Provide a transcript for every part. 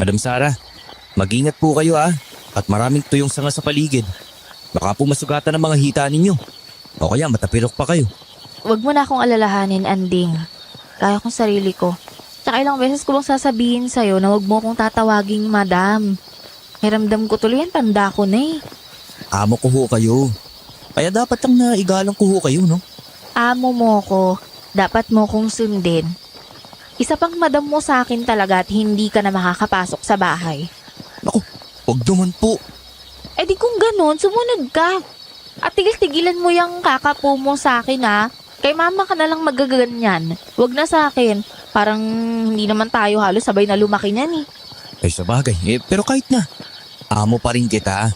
Madam Sara, mag-ingat po kayo at maraming tuyong sanga sa paligid. Baka po masugatan ang mga hita ninyo. O kaya matapilok pa kayo. Huwag mo na akong alalahanin, Anding. Kaya kong sarili ko. Tsaka ilang beses ko bang sasabihin sa'yo na huwag mo akong tatawaging madam. Hiramdam ko tuloy yan, tanda ko na eh. Amo ko ho kayo. Kaya dapat lang na igalang ko ho kayo, no? Amo mo ko, dapat mo kong sundin. Isa pang madam mo sa akin talaga at hindi ka na makakapasok sa bahay. Naku, huwag naman po. Eh di kung ganun, sumunod ka. At tigil-tigilan mo yung kakapo mo sa akin Kay mama ka na lang magaganyan. Huwag na sa akin. Parang hindi naman tayo halos sabay na lumaki niyan eh. Ay sabagay, pero kahit na. Amo pa rin kita.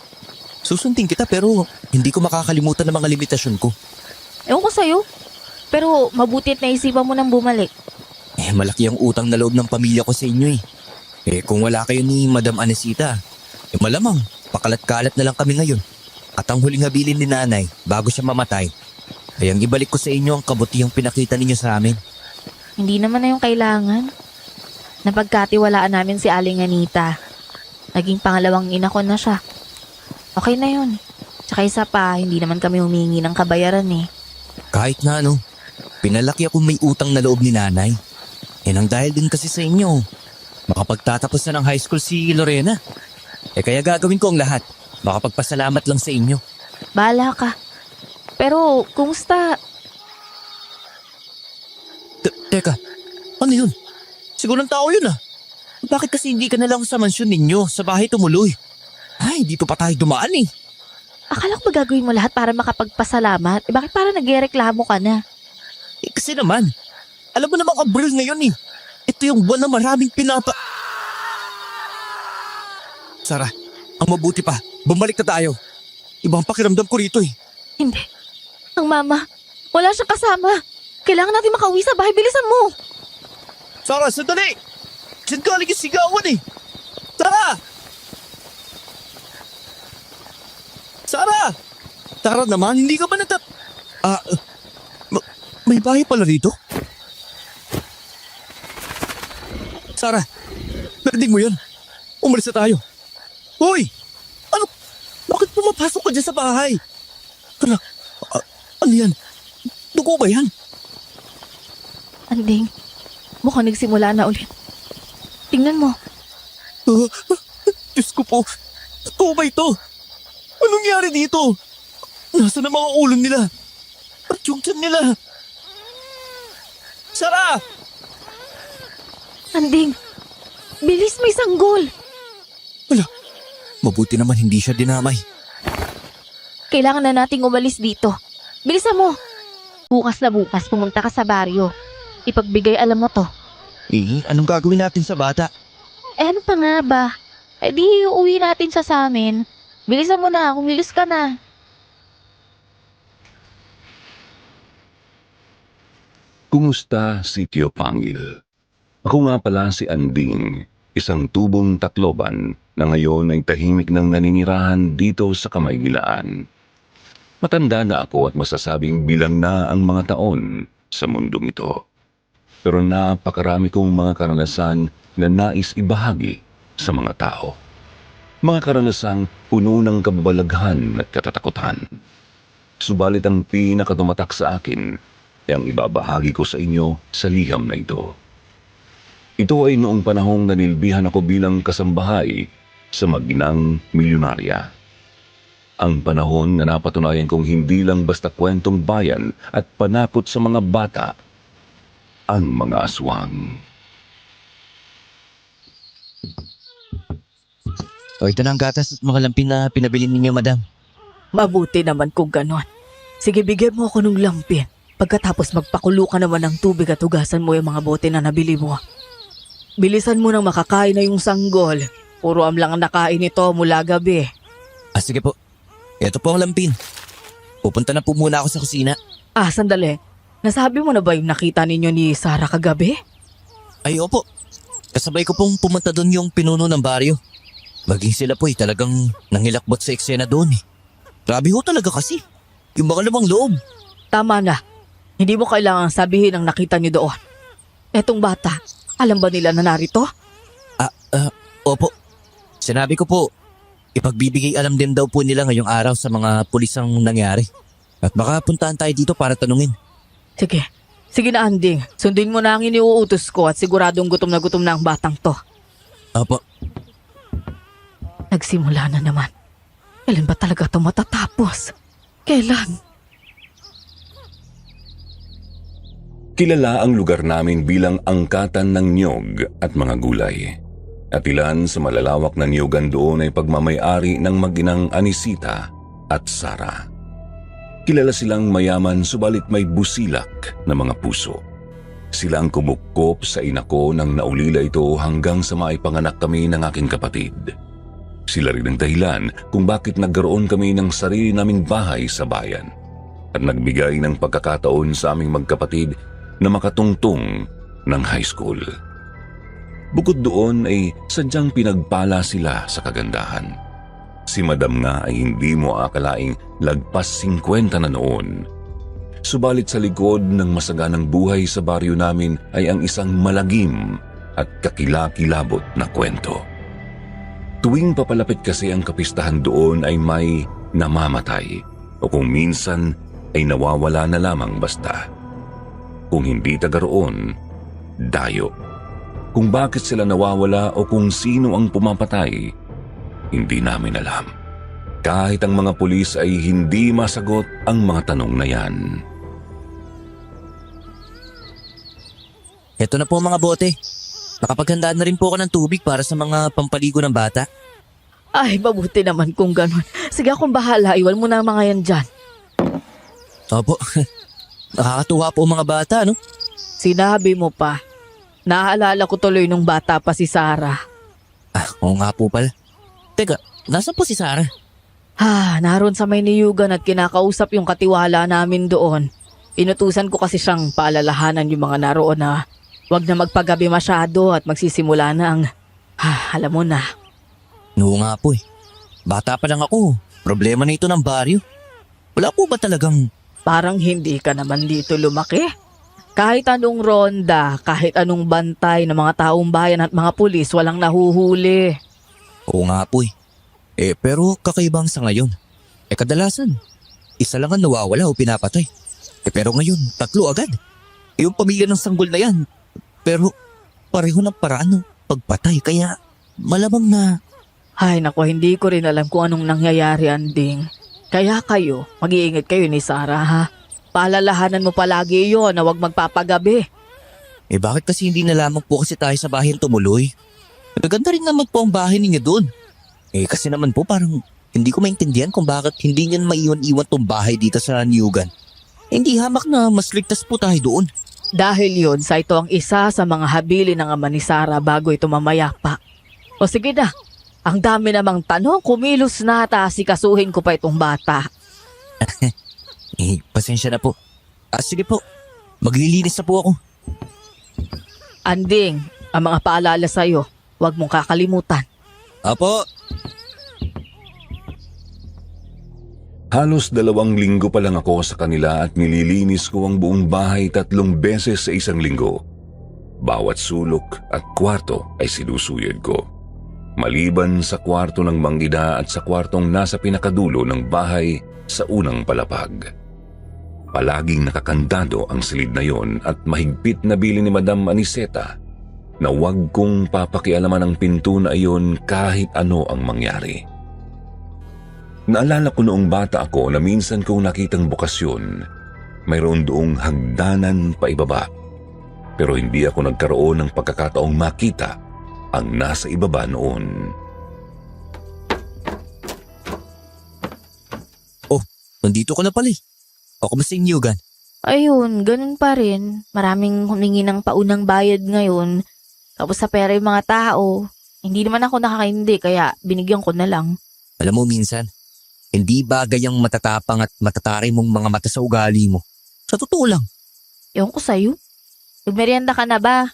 Susundin kita pero hindi ko makakalimutan ng mga limitasyon ko. Ewan ko sa'yo. Pero mabuti't naisipan mo nang bumalik. Malaki ang utang na loob ng pamilya ko sa inyo kung wala kayo ni Madam Anesita, malamang pakalat-kalat na lang kami ngayon. At ang huling habilin ni nanay bago siya mamatay, ay ang ibalik ko sa inyo ang kabutihang pinakita ninyo sa amin. Hindi naman na yung kailangan. Napagkatiwalaan namin si Aling Anita. Naging pangalawang ina ko na siya. Okay na yun. Tsaka isa pa, hindi naman kami humingi ng kabayaran Kahit na pinalaki ako may utang na loob ni nanay. Yan ang dahil din kasi sa inyo. Makapagtatapos na ng high school si Lorena. Kaya gagawin ko ang lahat. Makapagpasalamat lang sa inyo. Bahala ka. Pero, kumusta? Teka, ano yun? Sigurong tao yun Bakit kasi hindi ka na lang sa mansyon ninyo, sa bahay tumuloy? Ay, dito pa tayo dumaan Akala ko ba gagawin mo lahat para makapagpasalamat? Bakit parang nagreklamo ka na? Kasi naman, alam mo naman Abril ngayon Ito yung buwan na maraming Sara, ang mabuti pa, bumalik na tayo. Ibang pakiramdam ko rito Hindi. Ang mama, wala siyang kasama. Kailangan natin makauwi sa bahay. Bilisan mo. Sara, sandali! Diyan galing yung sigawan Sara! Sara! Sara naman, hindi ka ba may bahay pala rito? Sara, narinig mo yan? Umalis na tayo. Hoy! Ano? Bakit pumapasok ka dyan sa bahay? Ano yan? Dugo ba yan? Anding, mukhang nagsimula na ulit. Tingnan mo. Diyos ko po. Totoo ba ito? Anong nangyari dito? Nasaan ang mga ulo nila? At yung tiyan nila? Sara! Anding, bilis may sanggol. Wala. Mabuti naman hindi siya dinamay. Kailangan na nating umalis dito. Bilisan mo. Bukas na bukas pumunta ka sa baryo. Ipagbigay alam mo to. Anong gagawin natin sa bata? Ano pa nga ba? Di uuwi natin sa amin. Bilisan mo na, kumilos ka na. Kumusta, Sitio Pangil? Ako nga pala si Anding, isang tubong Tacloban na ngayon ay tahimik ng naninirahan dito sa Kamaygilaan. Matanda na ako at masasabing bilang na ang mga taon sa mundong ito. Pero napakarami kong mga karanasan na nais ibahagi sa mga tao. Mga karanasang puno ng kababalaghan at katatakutan. Subalit ang pinakatumatak sa akin ay ang ibabahagi ko sa inyo sa liham na ito. Ito ay noong panahong nanilbihan ako bilang kasambahay sa maginang milyonarya. Ang panahon na napatunayan kong hindi lang basta kwentong bayan at panakot sa mga bata ang mga aswang. Ito na ang gatas at mga lampin na pinabili ninyo, madam. Mabuti naman kung ganon. Sige, bigyan mo ako ng lampin. Pagkatapos magpakulo ka naman ng tubig at hugasan mo yung mga bote na nabili mo. Bilisan mo nang makakain na yung sanggol. Puro amlang ang nakain ito mula gabi. Sige po. Ito po ang lampin. Pupunta na po muna ako sa kusina. Sandali. Nasabi mo na ba yung nakita ninyo ni Sarah kagabi? Ay, opo. Kasabay ko pong pumunta doon yung pinuno ng baryo. Maging sila po talagang nangilakbot sa eksena doon Grabe ho talaga kasi. Yung mga lamang loob. Tama na. Hindi mo kailangang sabihin ang nakita niyo doon. Etong bata, alam ba nila na narito? Opo. Sinabi ko po, ipagbibigay alam din daw po nila ngayong araw sa mga pulis ang nangyari. At baka puntahan tayo dito para tanungin. Sige. Sige na, Anding. Sundin mo na ang iniuutos ko at siguradong gutom na ang batang to. Opo. Nagsimula na naman. Kailan ba talaga ito matatapos? Kailan? Kilala ang lugar namin bilang angkatan ng niyog at mga gulay. At ilan sa malalawak na niyogan doon ay pagmamay-ari ng mag-inang Anisita at Sara. Kilala silang mayaman subalit may busilak na mga puso. Sila ang kumukop sa ina ko nang naulila ito hanggang sa maipanganak kami ng aking kapatid. Sila rin ang dahilan kung bakit nagkaroon kami ng sarili naming bahay sa bayan at nagbigay ng pagkakataon sa aming magkapatid na makatungtong ng high school. Bukod doon ay sadyang pinagpala sila sa kagandahan. Si Madam nga ay hindi mo akalaing lagpas 50 na noon. Subalit sa likod ng masaganang buhay sa baryo namin ay ang isang malagim at kakilakilabot na kwento. Tuwing papalapit kasi ang kapistahan doon ay may namamatay o kung minsan ay nawawala na lamang basta. Kung hindi taga roon, dayo. Kung bakit sila nawawala o kung sino ang pumapatay, hindi namin alam. Kahit ang mga pulis ay hindi masagot ang mga tanong na yan. Ito na po mga bote. Nakapaghandaan na rin po ako ng tubig para sa mga pampaligo ng bata. Ay, mabuti naman kung ganon. Sige, akong bahala. Iwan mo na ang mga yan dyan. Opo. Nakakatuwa po mga bata, no? Sinabi mo pa. Naaalala ko tuloy nung bata pa si Sarah. Oo nga po pala. Teka, nasa po si Sarah? Naroon sa may niyugan at kinakausap yung katiwala namin doon. Inutusan ko kasi siyang paalalahanan yung mga naroon na huwag na magpagabi masyado at magsisimula na ang... alam mo na. Oo nga po eh. Bata pa lang ako. Problema na ito ng baryo. Wala po ba talagang... Parang hindi ka naman dito lumaki. Kahit anong ronda, kahit anong bantay ng mga taong bayan at mga pulis, walang nahuhuli. Oo nga po eh. Pero kakaibang sa ngayon. Kadalasan, isa lang ang nawawala o pinapatay. Pero ngayon, 3 agad. Yung pamilya ng sanggol na yan. Pero pareho ng paraan ng pagpatay. Kaya malamang na... Ay nako, hindi ko rin alam kung anong nangyayari, Anding. Kaya kayo, mag-iingat kayo ni Sarah, ha? Paalalahanan mo palagi yun na huwag magpapagabi. Bakit kasi hindi na lamang po kasi tayo sa bahay tumuloy? Maganda rin naman po ang bahay ninyo doon. Kasi naman po parang hindi ko maintindihan kung bakit hindi nyo maiwan-iwan tong bahay dito sa Niyugan. Hindi hamak na mas ligtas po tayo doon. Dahil yun, sa ito ang isa sa mga habili ng ama ni Sarah bago ito mamayapa. O sige na, ang dami namang tanong, kumilos na at asikasuhin ko pa itong bata. Pasensya na po. Sige po, maglilinis na po ako. Anding, ang mga paalala sa'yo, huwag mong kakalimutan. Apo. Halos 2 linggo pa lang ako sa kanila at nililinis ko ang buong bahay 3 beses sa isang linggo. Bawat sulok at kwarto ay sinusuyod ko. Maliban sa kwarto ng manggida at sa kwartong nasa pinakadulo ng bahay sa unang palapag. Palaging nakakandado ang silid na yon at mahigpit na bili ni Madam Aniseta na huwag kong papakialaman ang pinto na iyon kahit ano ang mangyari. Naalala ko noong bata ako na minsan kong nakitang bukasyon, mayroon doong hagdanan pa ibaba. Pero hindi ako nagkaroon ng pagkakataong makita ang nasa ibaba noon. Oh, nandito ko na pala eh. O kumusta yung Niyugan? Ayun, ganun pa rin. Maraming humingi ng paunang bayad ngayon. Tapos sa pera yung mga tao. Hindi naman ako nakakaindi kaya binigyan ko na lang. Alam mo minsan, hindi bagay ang matatapang at matataray mong mga mata sa ugali mo. Sa totoo lang. Ewan ko sa'yo. Nagmerienda ka na ba?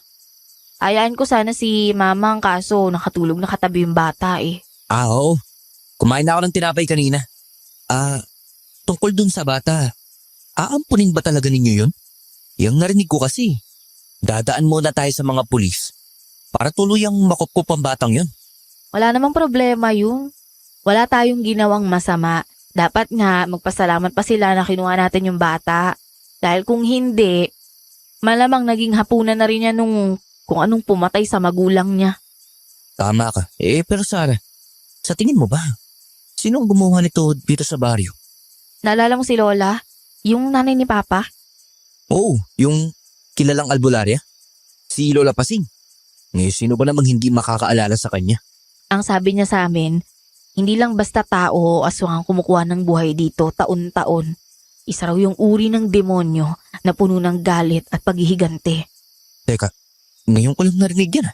Ayaan ko sana si mama ang kaso nakatulog na katabi yung bata eh. Oo. Kumain na ako ng tinapay kanina. Tungkol dun sa bata, aampunin ba talaga ninyo yun? Yang narinig ko kasi, dadaan muna tayo sa mga pulis para tuluyang makukup ang batang yun. Wala namang problema yun. Wala tayong ginawang masama. Dapat nga magpasalamat pa sila na kinuha natin yung bata. Dahil kung hindi, malamang naging hapunan na rin yan nung kung anong pumatay sa magulang niya. Tama ka. Pero Sarah, sa tingin mo ba? Sino ang gumawa nito dito sa baryo? Naalala mo si Lola? Yung nanay ni Papa? Oo, yung kilalang albularya. Si Lola Pasing. Ngayon, sino ba namang hindi makakaalala sa kanya? Ang sabi niya sa amin, hindi lang basta tao o aswang ang kumukuha ng buhay dito taon-taon. Isa raw yung uri ng demonyo na puno ng galit at paghihigante. Teka, ngayon ko lang narinig yan.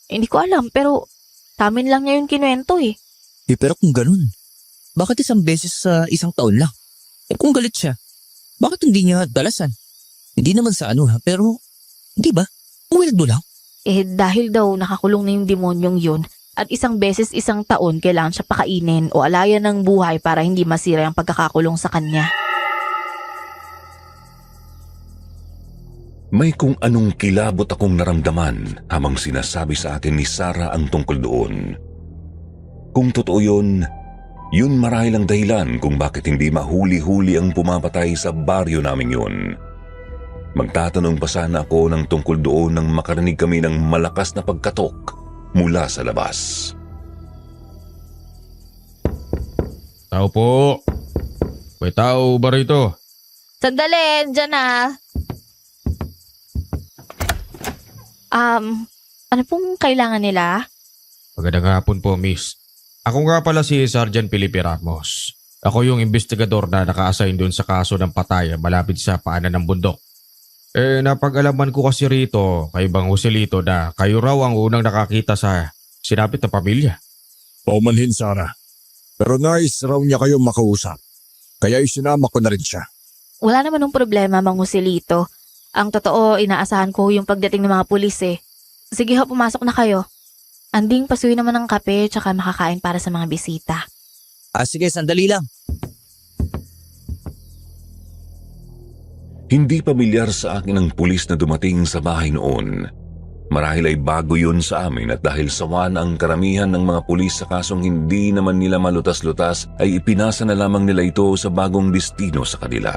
Hindi ko alam pero sa amin lang niya yung kinuwento eh. Pero kung ganun, bakit isang beses sa isang taon lang? Kung galit siya, bakit hindi niya dalasan? Hindi naman sa pero hindi ba? Weird lang. Dahil daw nakakulong na yung demonyong yun at isang beses isang taon kailangan siya pakainin o alayan ng buhay para hindi masira ang pagkakakulong sa kanya. May kung anong kilabot akong naramdaman habang sinasabi sa akin ni Sarah ang tungkol doon. Kung totoo yun marahil ang dahilan kung bakit hindi mahuli-huli ang pumapatay sa baryo namin yun. Magtatanong pa sana ako ng tungkol doon nang makarinig kami ng malakas na pagkatok mula sa labas. Tao po. May tao ba rito? Sandali, dyan na. Ano pong kailangan nila? Magandang hapon po, miss. Ako nga pala si Sergeant Felipe Ramos. Ako yung investigador na naka-assign doon sa kaso ng patayan malapit sa paanan ng bundok. Napag-alaman ko kasi rito kay Bang Joselito na kayo raw ang unang nakakita sa sinapit na pamilya. Paumanhin, Sarah. Pero nais raw niya kayo makausap. Kaya isinama ko na rin siya. Wala naman ng problema, Mang Joselito. Ang totoo, inaasahan ko yung pagdating ng mga pulis eh. Sige ho, pumasok na kayo. Anding pasuyin naman ng kape tsaka makakain para sa mga bisita. Sige, sandali lang. Hindi pamilyar sa akin ang pulis na dumating sa bahay noon. Marahil ay bago yun sa amin at dahil sawa na ang karamihan ng mga pulis sa kasong hindi naman nila malutas-lutas ay ipinasa na lamang nila ito sa bagong destino sa kanila.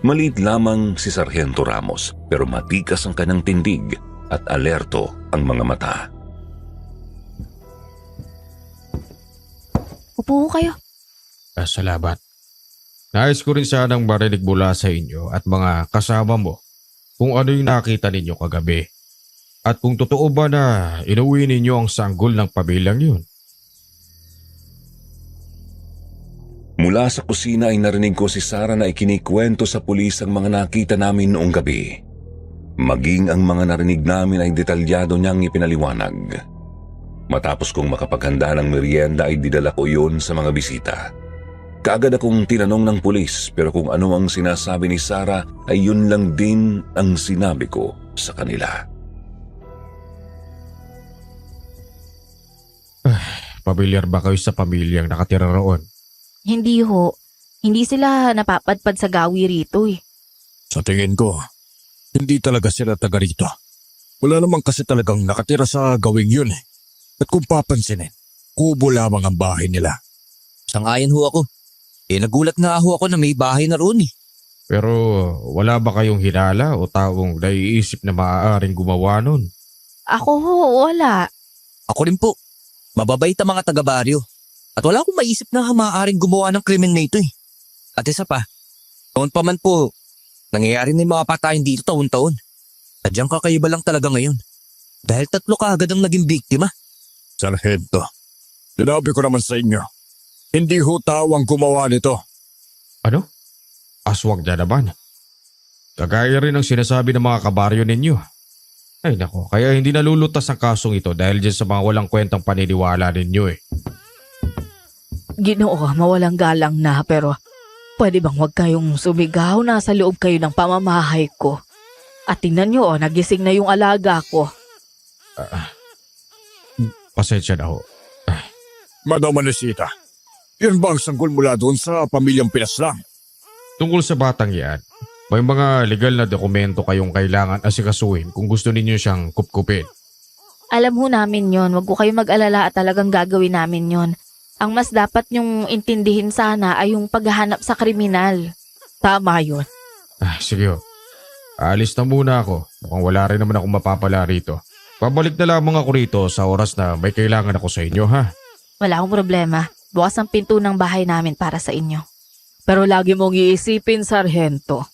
Maliit lamang si Sargento Ramos pero matikas ang kanyang tindig at alerto ang mga mata. Upo ho kayo. Salamat. Nais ko rin sanang marinig mula sa inyo at mga kasama mo kung ano yung nakita ninyo kagabi. At kung totoo ba na inuwi ninyo ang sanggol ng pamilyang yun. Mula sa kusina ay narinig ko si Sarah na ikinikwento sa pulis ang mga nakita namin noong gabi. Maging ang mga narinig namin ay detalyado niyang ipinaliwanag. Matapos kong makapaghanda ng merienda ay didala ko yun sa mga bisita. Kaagad akong tinanong ng pulis pero kung ano ang sinasabi ni Sarah ay yun lang din ang sinabi ko sa kanila. Pamilyar ba kayo sa pamilyang nakatira roon? Hindi ho. Hindi sila napapadpad sa gawi rito eh. Sa tingin ko, hindi talaga sila taga rito. Wala naman kasi talagang nakatira sa gawing yun eh. At kung papansinin, kubo lamang ang bahay nila. Sangayan ho ako. Nagulat nga ho ako na may bahay na roon eh. Pero wala ba kayong hinala o taong naiisip na maaaring gumawa nun? Ako ho, wala. Ako rin po. Mababait ang mga taga-baryo. At wala akong maisip na maaaring gumawa ng krimen na ito eh. At isa pa, noon pa man po, nangyayari na yung mga patayin dito taon-taon. Sadyang kakaiba lang talaga ngayon. Dahil 3 kaagad ang naging biktima. Sargento, sinabi ko naman sa inyo, hindi ho tao ang gumawa nito. Ano? Aswang na naman. Kagaya rin ang sinasabi ng mga kabaryo ninyo. Ay nako, kaya hindi nalulutas ang kasong ito dahil dyan sa mga walang kwentang paniniwala ninyo eh. Ginoo, mawalang galang na pero pwede bang huwag kayong sumigaw? Nasa loob kayo ng pamamahay ko. At tingnan nyo, nagising na yung alaga ko. Pasensya na ho. Madam Anesita, yan ba ang sanggol mula doon sa pamilyang Pinaslang? Tungkol sa batang yan, may mga legal na dokumento kayong kailangan asikasuhin kung gusto ninyo siyang kupkupin. Alam ho namin yon, wag ko kayo mag-alala at talagang gagawin namin yon. Ang mas dapat nyong intindihin sana ay yung paghahanap sa kriminal. Tama yun. Sige ho. Aalis na muna ako. Mukhang wala rin naman akong mapapala rito. Pabalik na lamang ako rito sa oras na may kailangan ako sa inyo, ha? Wala akong problema. Bukas ang pinto ng bahay namin para sa inyo. Pero lagi mong iisipin, Sargento.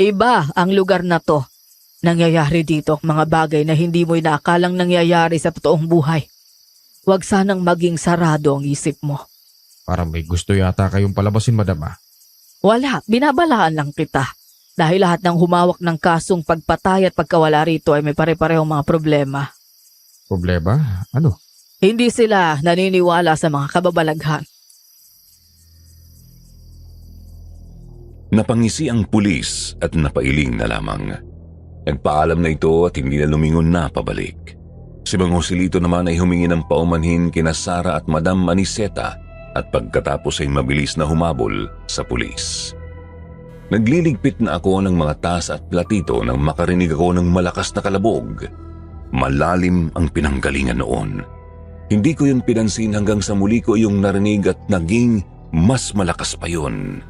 Iba ang lugar na to. Nangyayari dito mga bagay na hindi mo inaakalang nangyayari sa totoong buhay. Huwag sanang maging sarado ang isip mo. Parang may gusto yata kayong palabasin, madam, ah. Wala, binabalaan lang kita. Dahil lahat ng humawak ng kasong pagpatay at pagkawala rito ay may pare-parehong mga problema. Problema? Ano? Hindi sila naniniwala sa mga kababalaghan. Napangisi ang pulis at napailing na lamang. Nagpaalam na ito at hindi na lumingon na pabalik. Si Mang Joselito naman ay humingi ng paumanhin kina Sara at Madam Aniseta at pagkatapos ay mabilis na humabol sa pulis. Nagliligpit na ako ng mga tas at platito nang makarinig ako ng malakas na kalabog. Malalim ang pinanggalingan noon. Hindi ko yun pinansin hanggang sa muli ko yung narinig at naging mas malakas pa yun.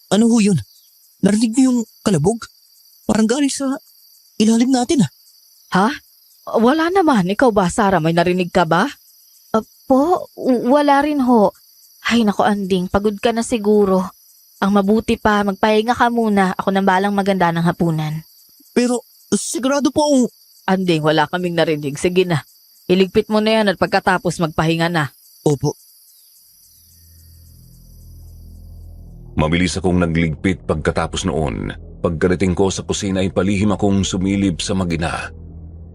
Ano ho yun? Narinig niyo yung kalabog? Parang galing sa ilalim natin ah. Ha? Wala naman. Ikaw ba, Sara? May narinig ka ba? Wala rin ho. Ay nako Anding, pagod ka na siguro. Ang mabuti pa, magpahinga ka muna. Ako nang balang maganda ng hapunan. Pero sigurado po akong... Anding, wala kaming narinig. Sige na. Iligpit mo na yan at pagkatapos magpahinga na. Opo. Mabilis akong nagligpit pagkatapos noon. Pagkarating ko sa kusina ay palihim akong sumilip sa mag-ina.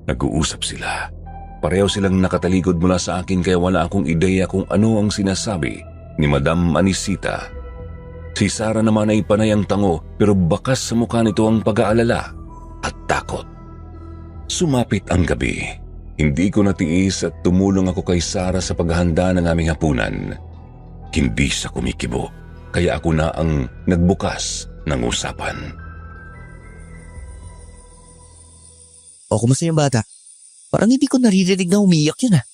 Nag-uusap sila. Pareho silang nakatalikod mula sa akin kaya wala akong ideya kung ano ang sinasabi ni Madam Anisita. Si Sara naman ay panay ang tango pero bakas sa mukha nito ang pag-aalala at takot. Sumapit ang gabi. Hindi ko natiis at tumulong ako kay Sara sa paghahanda ng aming hapunan. Hindi siya kumikibo. Kaya ako na ang nagbukas ng usapan. O kumusta yung bata? Parang hindi ko naririnig na umiyak yan ah.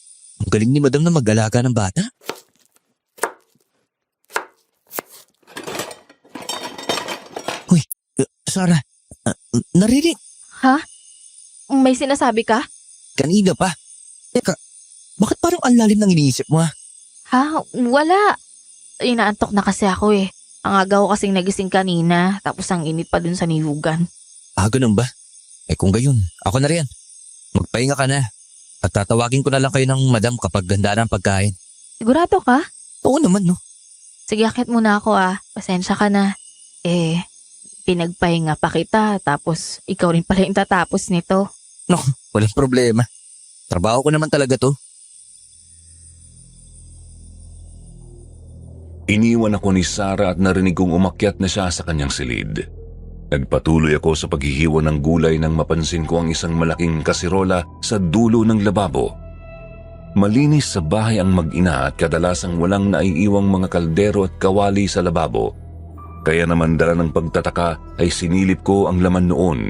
Ang galing ni madam na mag-alaga ng bata. Uy, Sarah, narinig Ha? May sinasabi ka? kanina pa. Teka, bakit parang ang lalim ng iniisip mo ah? Ha? Wala. Inaantok na kasi ako eh. Ang aga ko kasing nagising kanina, tapos ang init pa dun sa niyugan. Ganun ba? Kung gayon, ako na rin. Magpahinga ka na. At tatawagin ko na lang kayo ng madam kapag ganda na ang pagkain. Sigurado ka? Oo naman no. Sige, akit muna ako ah. Pasensya ka na. Pinagpahinga pa kita, tapos ikaw rin pala yung tatapos nito. No, walang problema. Trabaho ko naman talaga to. Iniwan ako ni Sara at narinig kong umakyat na siya sa kanyang silid. Nagpatuloy ako sa paghihiwa ng gulay nang mapansin ko ang isang malaking kasirola sa dulo ng lababo. Malinis sa bahay ang mag-ina at kadalasang walang naiiwang mga kaldero at kawali sa lababo. Kaya naman dala ng pagtataka ay sinilip ko ang laman noon.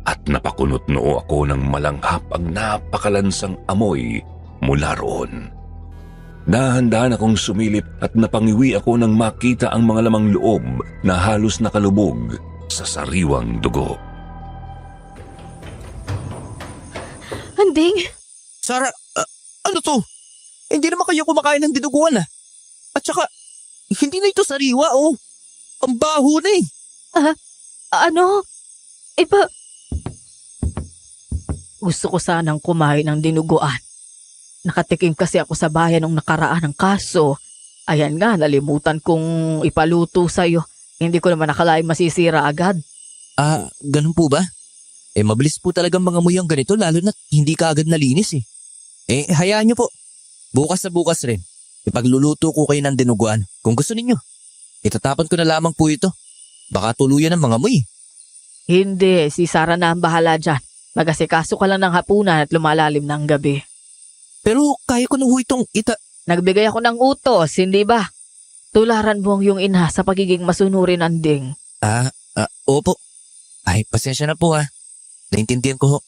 At napakunot noo ako ng malanghap ang napakalansang amoy mula roon. Dahan-dahan akong sumilip at napangiwi ako nang makita ang mga lamang loob na halos nakalubog sa sariwang dugo. Anding! Sarah, ano to? Hindi naman kayo kumakain ng dinuguan ah. At saka, hindi na ito sariwa oh. Ang baho na eh. Ano? Iba... Gusto ko sanang kumain ng dinuguan. Nakatikim kasi ako sa bayan nung nakaraan ng kaso. Ayan nga, nalimutan kong ipaluto sa'yo. Hindi ko naman nakalaing masisira agad. Ganun po ba? Mabilis po talagang mga muyang ganito lalo na hindi ka agad nalinis eh. Hayaan nyo po. Bukas na bukas rin. Ipagluluto ko kayo ng dinuguan kung gusto ninyo. Itatapon ko na lamang po ito. Baka tuluyan ng mga muy. Hindi, si Sara na ang bahala dyan. Magasikaso ka lang ng hapunan at lumalalim ng gabi. Pero kaya ko na ho itong Nagbigay ako ng utos, hindi ba? Tularan mo ang iyong ina sa pagiging masunurin, Anding. Opo. Ay, pasensya na po ha. Naintindihan ko ho.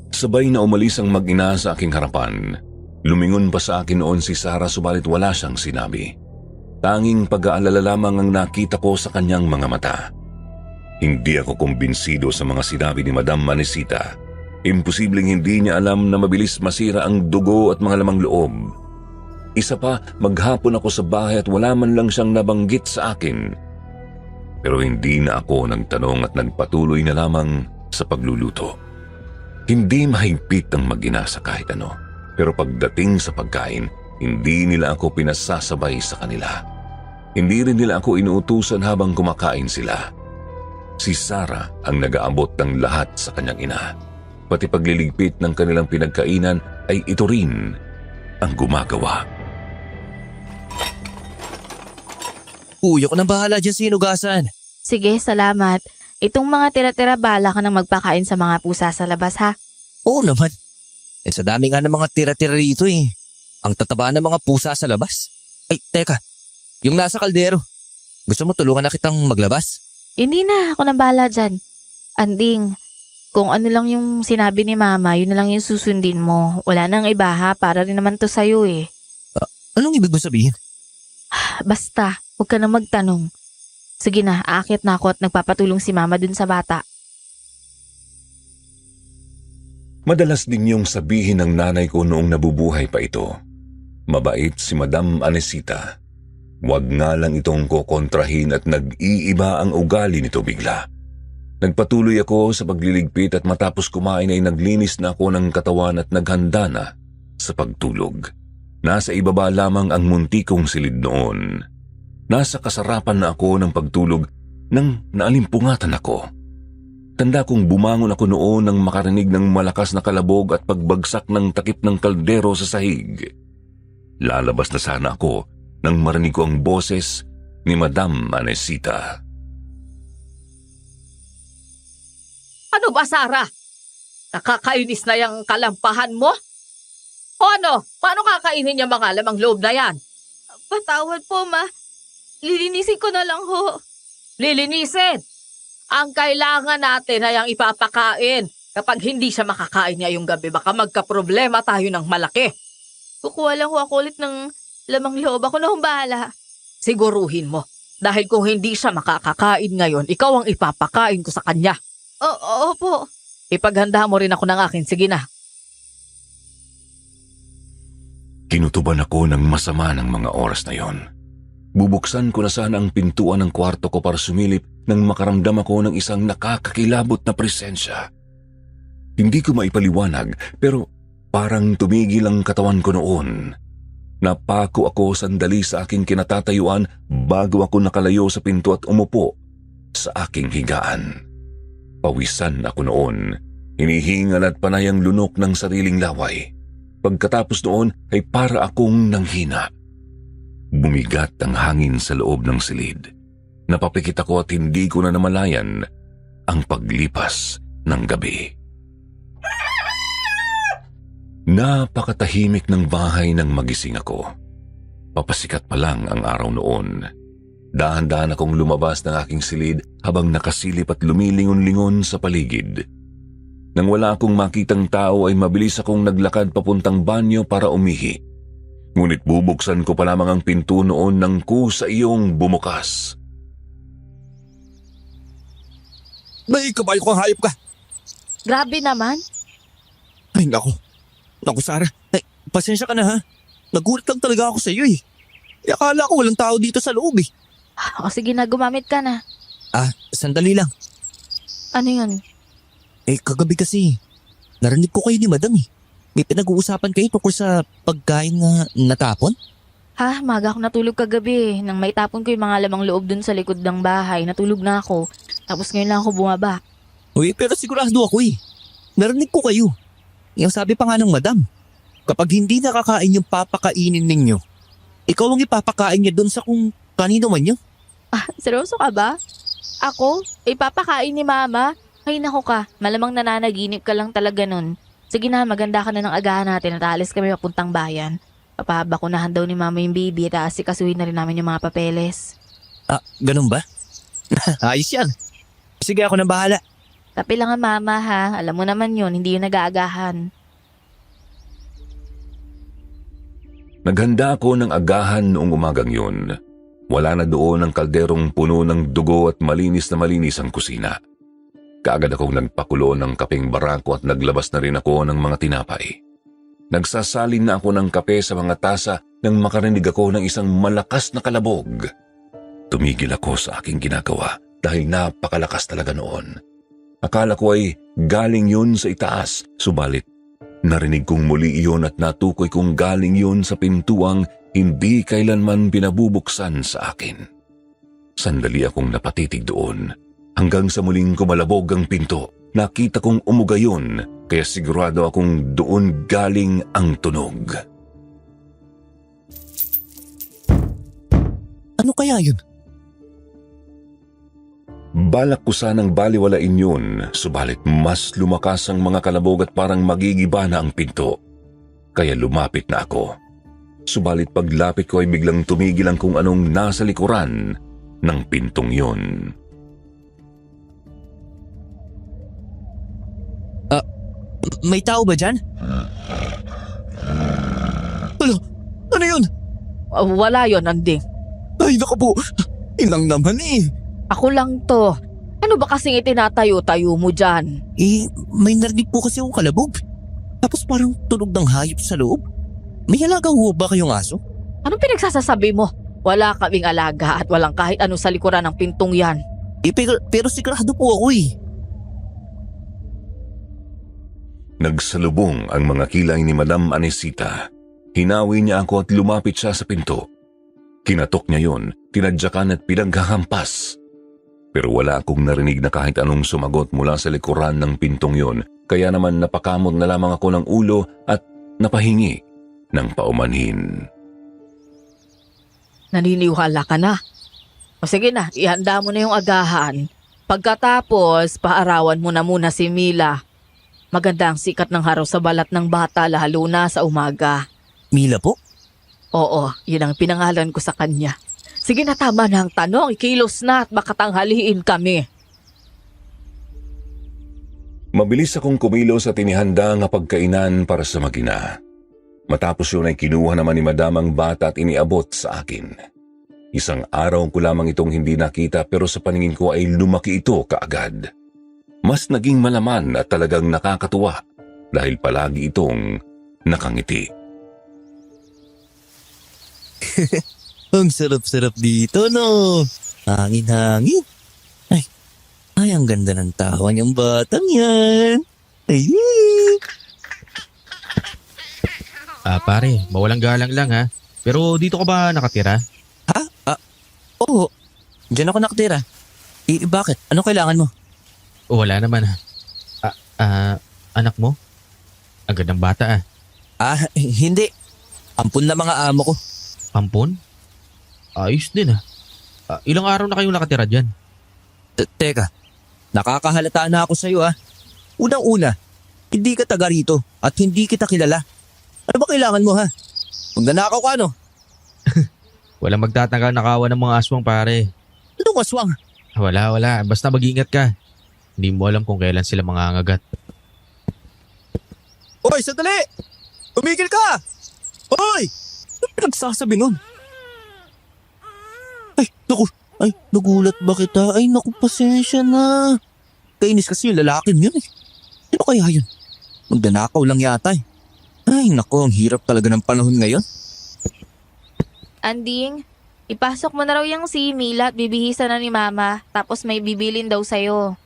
Sabay na umalis ang mag-ina sa aking harapan. Lumingon pa sa akin noon si Sarah subalit wala siyang sinabi. Tanging pag-aalala lamang ang nakita ko sa kanyang mga mata. Hindi ako kumbinsido sa mga sinabi ni Madam Anesita. Imposibleng hindi niya alam na mabilis masira ang dugo at mga lamang loob. Isa pa, maghapon ako sa bahay at wala man lang siyang nabanggit sa akin. Pero hindi na ako nagtanong at nagpatuloy na lamang sa pagluluto. Hindi mahigpit ang mag-ina sa kahit ano. Pero pagdating sa pagkain, hindi nila ako pinasasabay sa kanila. Hindi rin nila ako inuutusan habang kumakain sila. Si Sarah ang nag-aabot ng lahat sa kanyang ina. Pati pagliligpit ng kanilang pinagkainan ay ito rin ang gumagawa. Uy, ako nang bahala dyan sa inugasan. Sige, salamat. Itong mga tira-tira bala ka nang magpakain sa mga pusa sa labas ha. Oo naman. Eh sa dami nga ng mga tira-tira rito eh. Ang tataba ng mga pusa sa labas. Ay, teka. Yung nasa kaldero. Gusto mo tulungan na kitang maglabas? Hindi na, ako nang bahala dyan. Anding, kung ano lang yung sinabi ni Mama, yun na lang yung susundin mo. Wala nang iba ha, para rin naman to sa'yo eh. Anong ibig mo sabihin? Basta, huwag ka na magtanong. Sige na, aakyat na ako at nagpapatulong si Mama dun sa bata. Madalas din yung sabihin ng nanay ko noong nabubuhay pa ito. Mabait si Madam Anesita. Huwag nga lang itong kokontrahin at nag-iiba ang ugali nito bigla. Nagpatuloy ako sa pagliligpit at matapos kumain ay naglinis na ako ng katawan at naghanda na sa pagtulog. Nasa ibaba lamang ang munti kong silid noon. Nasa kasarapan na ako ng pagtulog nang naalimpungatan ako. Tanda kong bumangon ako noon nang makarinig ng malakas na kalabog at pagbagsak ng takip ng kaldero sa sahig. Lalabas na sana ako nang marinig ko ang boses ni Madam Anesita. Ano ba, Sarah? Nakakainis na yung kalampahan mo? O ano? Paano kakainin yung mga lamang loob na yan? Patawad po, Ma. Lilinisin ko na lang ho. Lilinisin! Ang kailangan natin ay ang ipapakain. Kapag hindi siya makakain ngayong gabi, baka magkaproblema tayo ng malaki. Kukuha lang ho ako ulit ng lamang loob. Ako na bahala. Siguruhin mo. Dahil kung hindi siya makakakain ngayon, ikaw ang ipapakain ko sa kanya. Opo. Ipaghanda mo rin ako ng akin. Sige na. Kinutuban ako ng masama ng mga oras na yon. Bubuksan ko na sana ang pintuan ng kwarto ko para sumilip nang makaramdam ako ng isang nakakakilabot na presensya. Hindi ko maipaliwanag pero parang tumigil ang katawan ko noon. Napako ako sandali sa aking kinatatayuan bago ako nakalayo sa pinto at umupo sa aking higaan. Pawisan ako noon. Hinihingal at panay ang lunok ng sariling laway. Pagkatapos noon ay para akong nanghina. Bumigat ang hangin sa loob ng silid. Napapikit ako at hindi ko na namalayan ang paglipas ng gabi. Napakatahimik ng bahay nang magising ako. Papasikat pa lang ang araw noon. Dahan-dahan akong lumabas ng aking silid habang nakasilip at lumilingon-lingon sa paligid. Nang wala akong makitang tao ay mabilis akong naglakad papuntang banyo para umihi. Ngunit bubuksan ko pa lamang ang pinto noon nang kusa iyong bumukas. May kabayo kang hayop ka. Grabe naman. Ay, naku. Naku, Sarah. Ay, pasensya ka na ha. Nagulat lang talaga ako sa iyo eh. Akala ko walang tao dito sa loob eh. O sige na, gumamit ka na. Sandali lang. Ano yun? Eh, kagabi kasi, narinig ko kayo ni Madam eh. May pinag-uusapan kayo tungkol sa pagkain na natapon? Ha, maga ako natulog kagabi. Nang maitapon ko yung mga lamang loob dun sa likod ng bahay, natulog na ako. Tapos ngayon lang ako bumaba. Uy, pero sigurado ako eh. Narinig ko kayo. Yung sabi pa nga ng Madam, kapag hindi nakakain yung papakainin ninyo, ikaw ang ipapakain niya dun sa kung kanino man yun. Seryoso ka ba? Ako? Ipapakain ni Mama? Ay nako ka, malamang nananaginip ka lang talaga nun. Sige na, maganda ka na ng agahan natin at aalis kami papuntang bayan. Papabakunahan daw ni Mama yung baby at aasikasuhin na rin namin yung mga papeles. Ganun ba? Ayos yan. Sige, ako na bahala. Kape lang ang mama ha. Alam mo naman yun, hindi yun nag-aagahan. Naghanda ako ng agahan noong umagang yun. Wala na doon ang kalderong puno ng dugo at malinis na malinis ang kusina. Kaagad akong nagpakulo ng kapeng barako at naglabas na rin ako ng mga tinapay. Nagsasalin na ako ng kape sa mga tasa nang makarinig ako ng isang malakas na kalabog. Tumigil ako sa aking ginagawa dahil napakalakas talaga noon. Akala ko ay galing yun sa itaas, subalit narinig kong muli iyon at natukoy kong galing yun sa pintuang hindi kailanman pinabubuksan sa akin. Sandali akong napatitig doon hanggang sa muling kumalabog ang pinto. Nakita kong umuga yun kaya sigurado akong doon galing ang tunog. Ano kaya yun? Balak ko sanang baliwalain yun, subalit mas lumakas ang mga kalabog at parang magigiba na ang pinto. Kaya lumapit na ako. Subalit paglapit ko ay biglang tumigil ang kung anong nasa likuran ng pintong yun. May tao ba dyan? Ano yun? Wala yon, Anding. Ay, naku po. Ilang naman eh. Ako lang to. Ano ba kasing itinatayo-tayo mo dyan? May narinig po kasi akong kalabog. Tapos parang tunog ng hayop sa loob. May alagang huwag ba kayong aso? Anong pinagsasasabi mo? Wala kaming alaga at walang kahit ano sa likuran ng pintong yan. Pero sigurado po ako eh. Nagsalubong ang mga kilay ni Madam Anesita. Hinawi niya ako at lumapit siya sa pinto. Kinatok niya yon, tinadyakan at pinaghahampas. Pero wala akong narinig na kahit anong sumagot mula sa likuran ng pintong yon, kaya naman napakamot na lamang ako ng ulo at napahingi ng paumanhin. Naniniwala ka na? O sige na, ihanda mo na yung agahan. Pagkatapos, paarawan mo na muna si Mila. Maganda ang sikat ng haraw sa balat ng bata lalo na sa umaga. Mila po? Oo, yun ang pinangalan ko sa kanya. Sige na, tama na ang tanong. Ikilos na at baka tanghaliin kami. Mabilis akong kumilos at inihanda ang pagkainan para sa mag-ina. Matapos yun ay kinuha naman ni Madam ang bata at iniabot sa akin. Isang araw ko lamang itong hindi nakita pero sa paningin ko ay lumaki ito kaagad. Mas naging malaman at talagang nakakatuwa dahil palagi itong nakangiti. Ang sarap-sarap dito, no? Hangin-hangin. Ay, ang ganda ng tawa niyang batang yan. Ay, Pare, mawalang galang lang ha. Pero dito ka ba nakatira? oo. Diyan ako nakatira. Bakit? Ano kailangan mo? Wala naman ha. Anak mo? Agad ng bata Hindi. Ampun na mga amo ko. Ampon? Ayos din ha. Ilang araw na kayong nakatira dyan? Teka, nakakahalata na ako sa'yo Unang-una, hindi ka taga rito at hindi kita kilala. Ano ba kailangan mo ha? Magnanakaw ka no? Walang magtatangka nakawan ng mga aswang pare. Anong aswang? Wala. Basta mag-ingat ka. Hindi mo alam kung kailan sila mangangagat. Hoy, sandali! Tumigil ka! Hoy! Ano pinagsasabi nun? Ay, nagulat ba kita? Ay, naku, pasensya na. Kainis kasi yung lalaking yun eh. Ano kaya yun? Magnanakaw lang yata eh. Ay, naku, ang hirap talaga ng panahon ngayon. Anding, ipasok mo na raw yung si Mila at bibihisan na ni Mama. Tapos may bibilin daw sa'yo.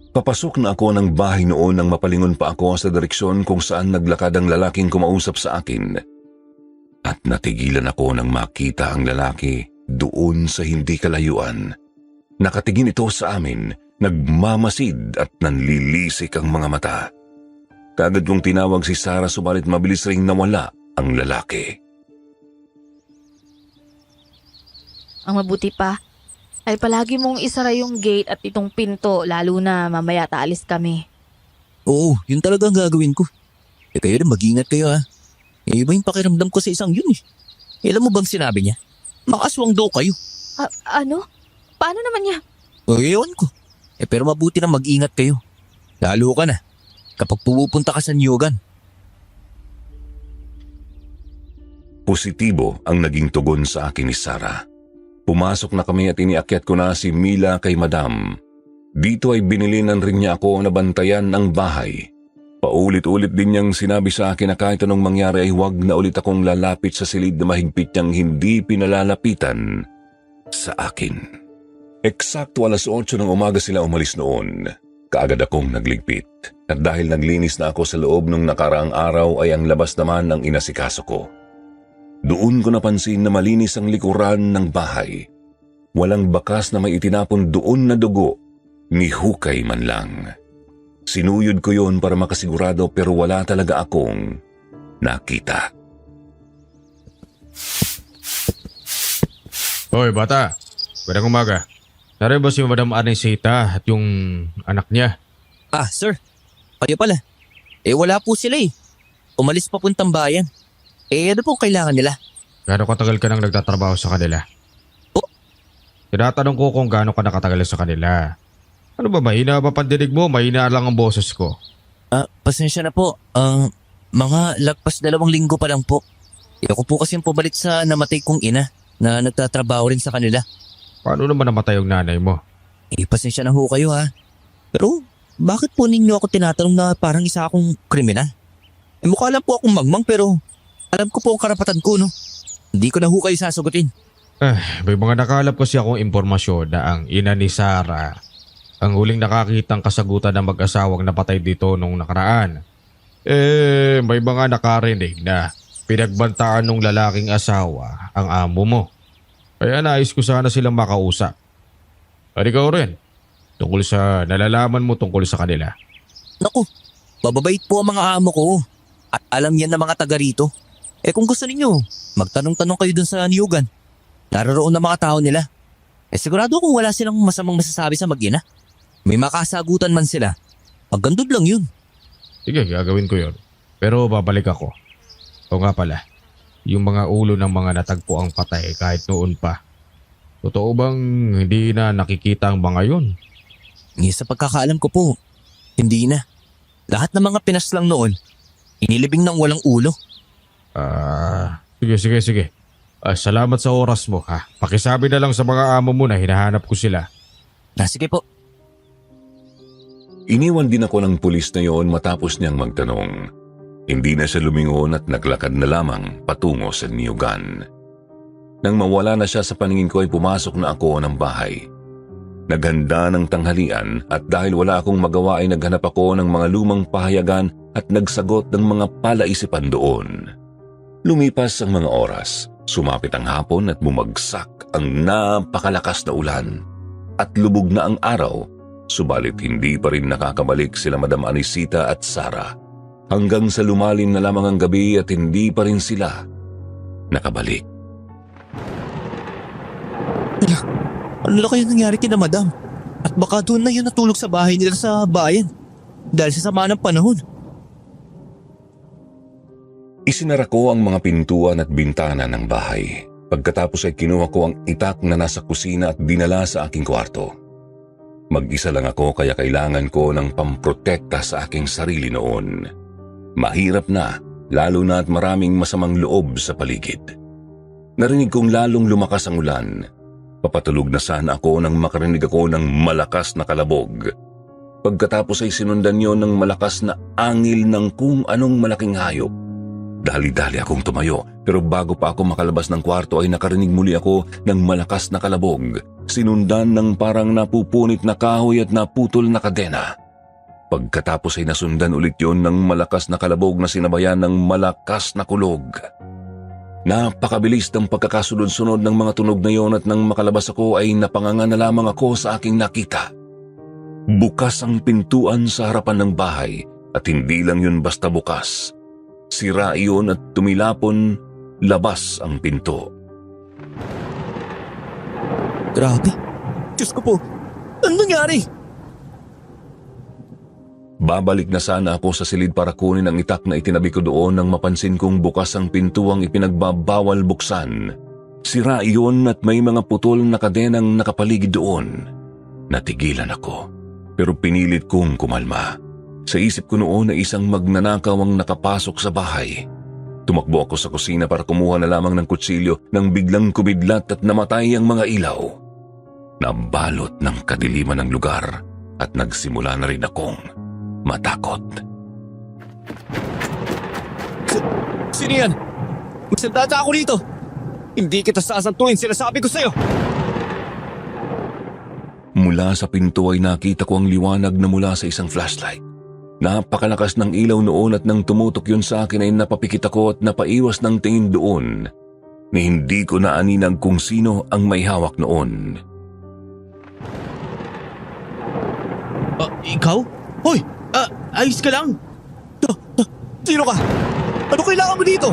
Papasok na ako ng bahay noon nang mapalingon pa ako sa direksyon kung saan naglakad ang lalaking kumausap sa akin. At natigilan ako nang makita ang lalaki doon sa hindi kalayuan. Nakatingin ito sa amin, nagmamasid at nanlilisik ang mga mata. Kaagad kong tinawag si Sarah subalit mabilis ring nawala ang lalaki. Ang mabuti pa, ay palagi mong isara yung gate at itong pinto lalo na mamaya taalis kami. Oo, yun talaga ang gagawin ko. Kayo rin mag-ingat kayo Iba yung pakiramdam ko sa isang yun eh. Alam mo bang sinabi niya? Makaswang daw kayo. Ano? Paano naman niya? O ewan ko. Pero mabuti na mag-ingat kayo. Lalo ka na kapag pupunta ka sa Nyogan. Positibo ang naging tugon sa akin ni Sarah. Pumasok na kami at iniakyat ko na si Mila kay Madam. Dito ay binilinan rin niya ako na bantayan ng bahay. Paulit-ulit din niyang sinabi sa akin na kahit anong mangyari ay huwag na ulit akong lalapit sa silid na mahigpit niyang hindi pinalalapitan sa akin. Eksakto 8:00 ng umaga sila umalis noon. Kaagad akong nagligpit. At dahil naglinis na ako sa loob nung nakaraang araw ay ang labas naman ang inasikaso ko. Doon ko napansin na malinis ang likuran ng bahay. Walang bakas na may itinapon doon na dugo, ni hukay man lang. Sinuyod ko yon para makasigurado pero wala talaga akong nakita. Hoy, bata. Magandang umaga. Narin ba si Madam Anisita at yung anak niya? Sir. Kayo pala. Wala po sila eh. Umalis papuntang bayan. Ano po kailangan nila? Gaano katagal ka nang nagtatrabaho sa kanila? Tinatanong ko kung gaano ka nakatagal sa kanila. Ano ba, mahina ba pandinig mo? Mahina lang ang boses ko. Pasensya na po. Mga lagpas 2 linggo pa lang po. Ako po kasi pumalit sa namatay kong ina na nagtatrabaho rin sa kanila. Paano naman namatay yung nanay mo? Pasensya na ho kayo ha. Pero bakit po ninyo ako tinatanong na parang isa akong kriminal? Mukha lang po akong mangmang pero alam ko po ang karapatan ko, no? Hindi ko na ho kayo sasagutin. May mga nakalap kasi akong impormasyon na ang ina ni Sarah ang huling nakakitang kasagutan ng mag-asawang napatay dito nung nakaraan. May mga nakarinig na pinagbantaan ng lalaking asawa ang amo mo. Kaya nais ko sana silang makausap. At ikaw rin, tungkol sa nalalaman mo tungkol sa kanila. Naku, mababait po ang mga amo ko. At alam yan ng mga taga rito. Kung gusto ninyo, magtanong-tanong kayo dun sa Nyogan. Naroon na mga tao nila. Sigurado kung wala silang masamang masasabi sa mag-ina. May makasagutan man sila. Magandod lang yun. Sige, gagawin ko yon. Pero babalik ako. O nga pala, yung mga ulo ng mga natagpo ang patay kahit noon pa. Totoo bang hindi na nakikita ang mga yun? Sa pagkakaalam ko po, hindi na. Lahat ng mga pinaslang noon, inilibing ng walang ulo. Sige. Salamat sa oras mo ha. Pakisabi na lang sa mga amo mo na hinahanap ko sila. Sige po. Iniwan din ako ng pulis na yon matapos niyang magtanong. Hindi na siya lumingon at naglakad na lamang patungo sa Nyogan. Nang mawala na siya sa paningin ko ay pumasok na ako ng bahay. Naghanda ng tanghalian at dahil wala akong magawa ay naghanap ako ng mga lumang pahayagan at nagsagot ng mga palaisipan doon. Lumipas ang mga oras, sumapit ang hapon at bumagsak ang napakalakas na ulan. At lubog na ang araw, subalit hindi pa rin nakakabalik sila Madam Anisita at Sarah. Hanggang sa lumalim na lamang ang gabi at hindi pa rin sila nakabalik. Ano na kayo nangyari kina Madam? At baka doon na yun natulog sa bahay nila sa bayan. Dahil sa sama ng panahon. Isinara ko ang mga pintuan at bintana ng bahay. Pagkatapos ay kinuha ko ang itak na nasa kusina at dinala sa aking kwarto. Mag-isa lang ako kaya kailangan ko ng pamprotekta sa aking sarili noon. Mahirap na, lalo na at maraming masamang loob sa paligid. Narinig kong lalong lumakas ang ulan. Papatulog na sana ako nang makarinig ako ng malakas na kalabog. Pagkatapos ay sinundan yon ng malakas na angil ng kung anong malaking hayop. Dali-dali akong tumayo pero bago pa ako makalabas ng kwarto ay nakarinig muli ako ng malakas na kalabog. Sinundan ng parang napupunit na kahoy at naputol na kadena. Pagkatapos ay nasundan ulit yon ng malakas na kalabog na sinabayan ng malakas na kulog. Napakabilis ng pagkakasunod-sunod ng mga tunog na yon at nang makalabas ako ay napanganga na lamang ako sa aking nakita. Bukas ang pintuan sa harapan ng bahay at hindi lang yun basta bukas. Sira iyon at tumilapon labas ang pinto. Grabe. Diyos ko po. Ano nangyari? Babalik na sana ako sa silid para kunin ang itak na itinabi ko doon nang mapansin kong bukas ang pintuang ipinagbabawal buksan. Sira iyon at may mga putol na kadenang nakapaligid doon. Natigilan ako, pero pinilit kong kumalma. Sa isip ko noon na isang magnanakaw ang nakapasok sa bahay. Tumakbo ako sa kusina para kumuha na lamang ng kutsilyo nang biglang kumidlat at namatay ang mga ilaw. Nabalot ng kadiliman ng lugar at nagsimula na rin akong matakot. Sino yan? Magsandata ako dito! Hindi kita sasantuin, sinasabi ko sa'yo! Mula sa pinto ay nakita ko ang liwanag na mula sa isang flashlight. Napakalakas ng ilaw noon at nang tumutok yun sa akin ay napapikit ako at napaiwas ng tingin doon na hindi ko naaninag kung sino ang may hawak noon. Ikaw? Hoy! Ayos ka lang? Sino ka? Ano kailangan mo dito?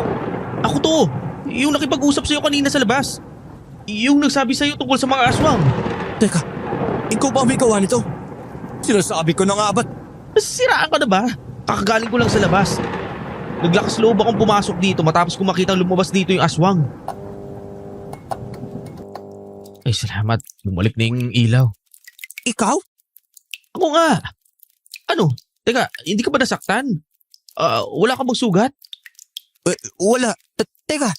Ako to! Yung nakipag-usap sa'yo kanina sa labas. Yung nagsabi sa'yo tungkol sa mga aswang. Teka, ikaw ba may gawa nito? Sinasabi ko na nga ba't? Siraan ka na ba? Kakagaling ko lang sa labas. Naglakas loob akong pumasok dito matapos ko makita lumabas dito yung aswang. Ay salamat, bumalik na yung ilaw. Ikaw? Ako nga. Ano? Teka, hindi ka ba nasaktan? Wala ka bang sugat? Wala. Teka,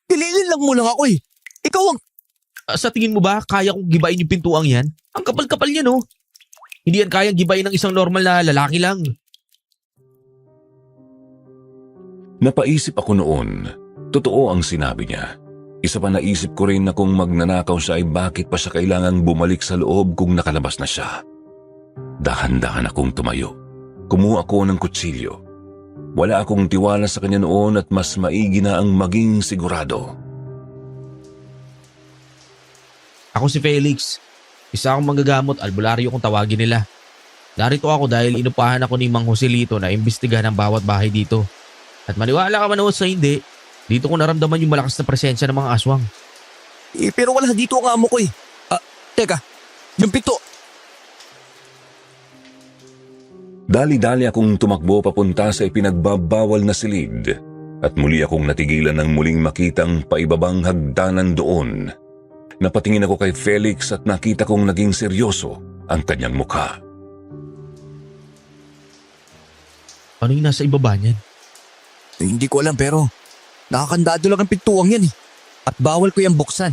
pililin lang mo lang ako eh. Ikaw ang... Sa tingin mo ba kaya kong gibain yung pintuang yan? Ang kapal-kapal niya no? Hindi yan kayang gibain ng isang normal na lalaki lang. Napaisip ako noon. Totoo ang sinabi niya. Isa pa naisip ko rin na kung magnanakaw siya ay bakit pa siya kailangang bumalik sa loob kung nakalabas na siya. Dahan-dahan akong tumayo. Kumuha ako ng kutsilyo. Wala akong tiwala sa kanya noon at mas maigi na ang maging sigurado. Ako si Felix. Isa akong manggagamot, albularyo kung tawagin nila. Narito ako dahil inupahan ako ni Mang Joselito na imbestigahan ang bawat bahay dito. At maniwala ka man o sa hindi, dito ko naramdaman yung malakas na presensya ng mga aswang. Pero wala dito ang amo ko eh. Teka, yung pito. Dali-dali akong tumakbo papunta sa ipinagbabawal na silid at muli akong natigilan nang muling makitang paibabang hagdanan doon. Napatingin ako kay Felix at nakita kong naging seryoso ang kanyang mukha. Ano yung nasa ibaba niyan? Hindi ko alam pero nakakandado lang ang pintuang yan eh. At bawal ko yung buksan.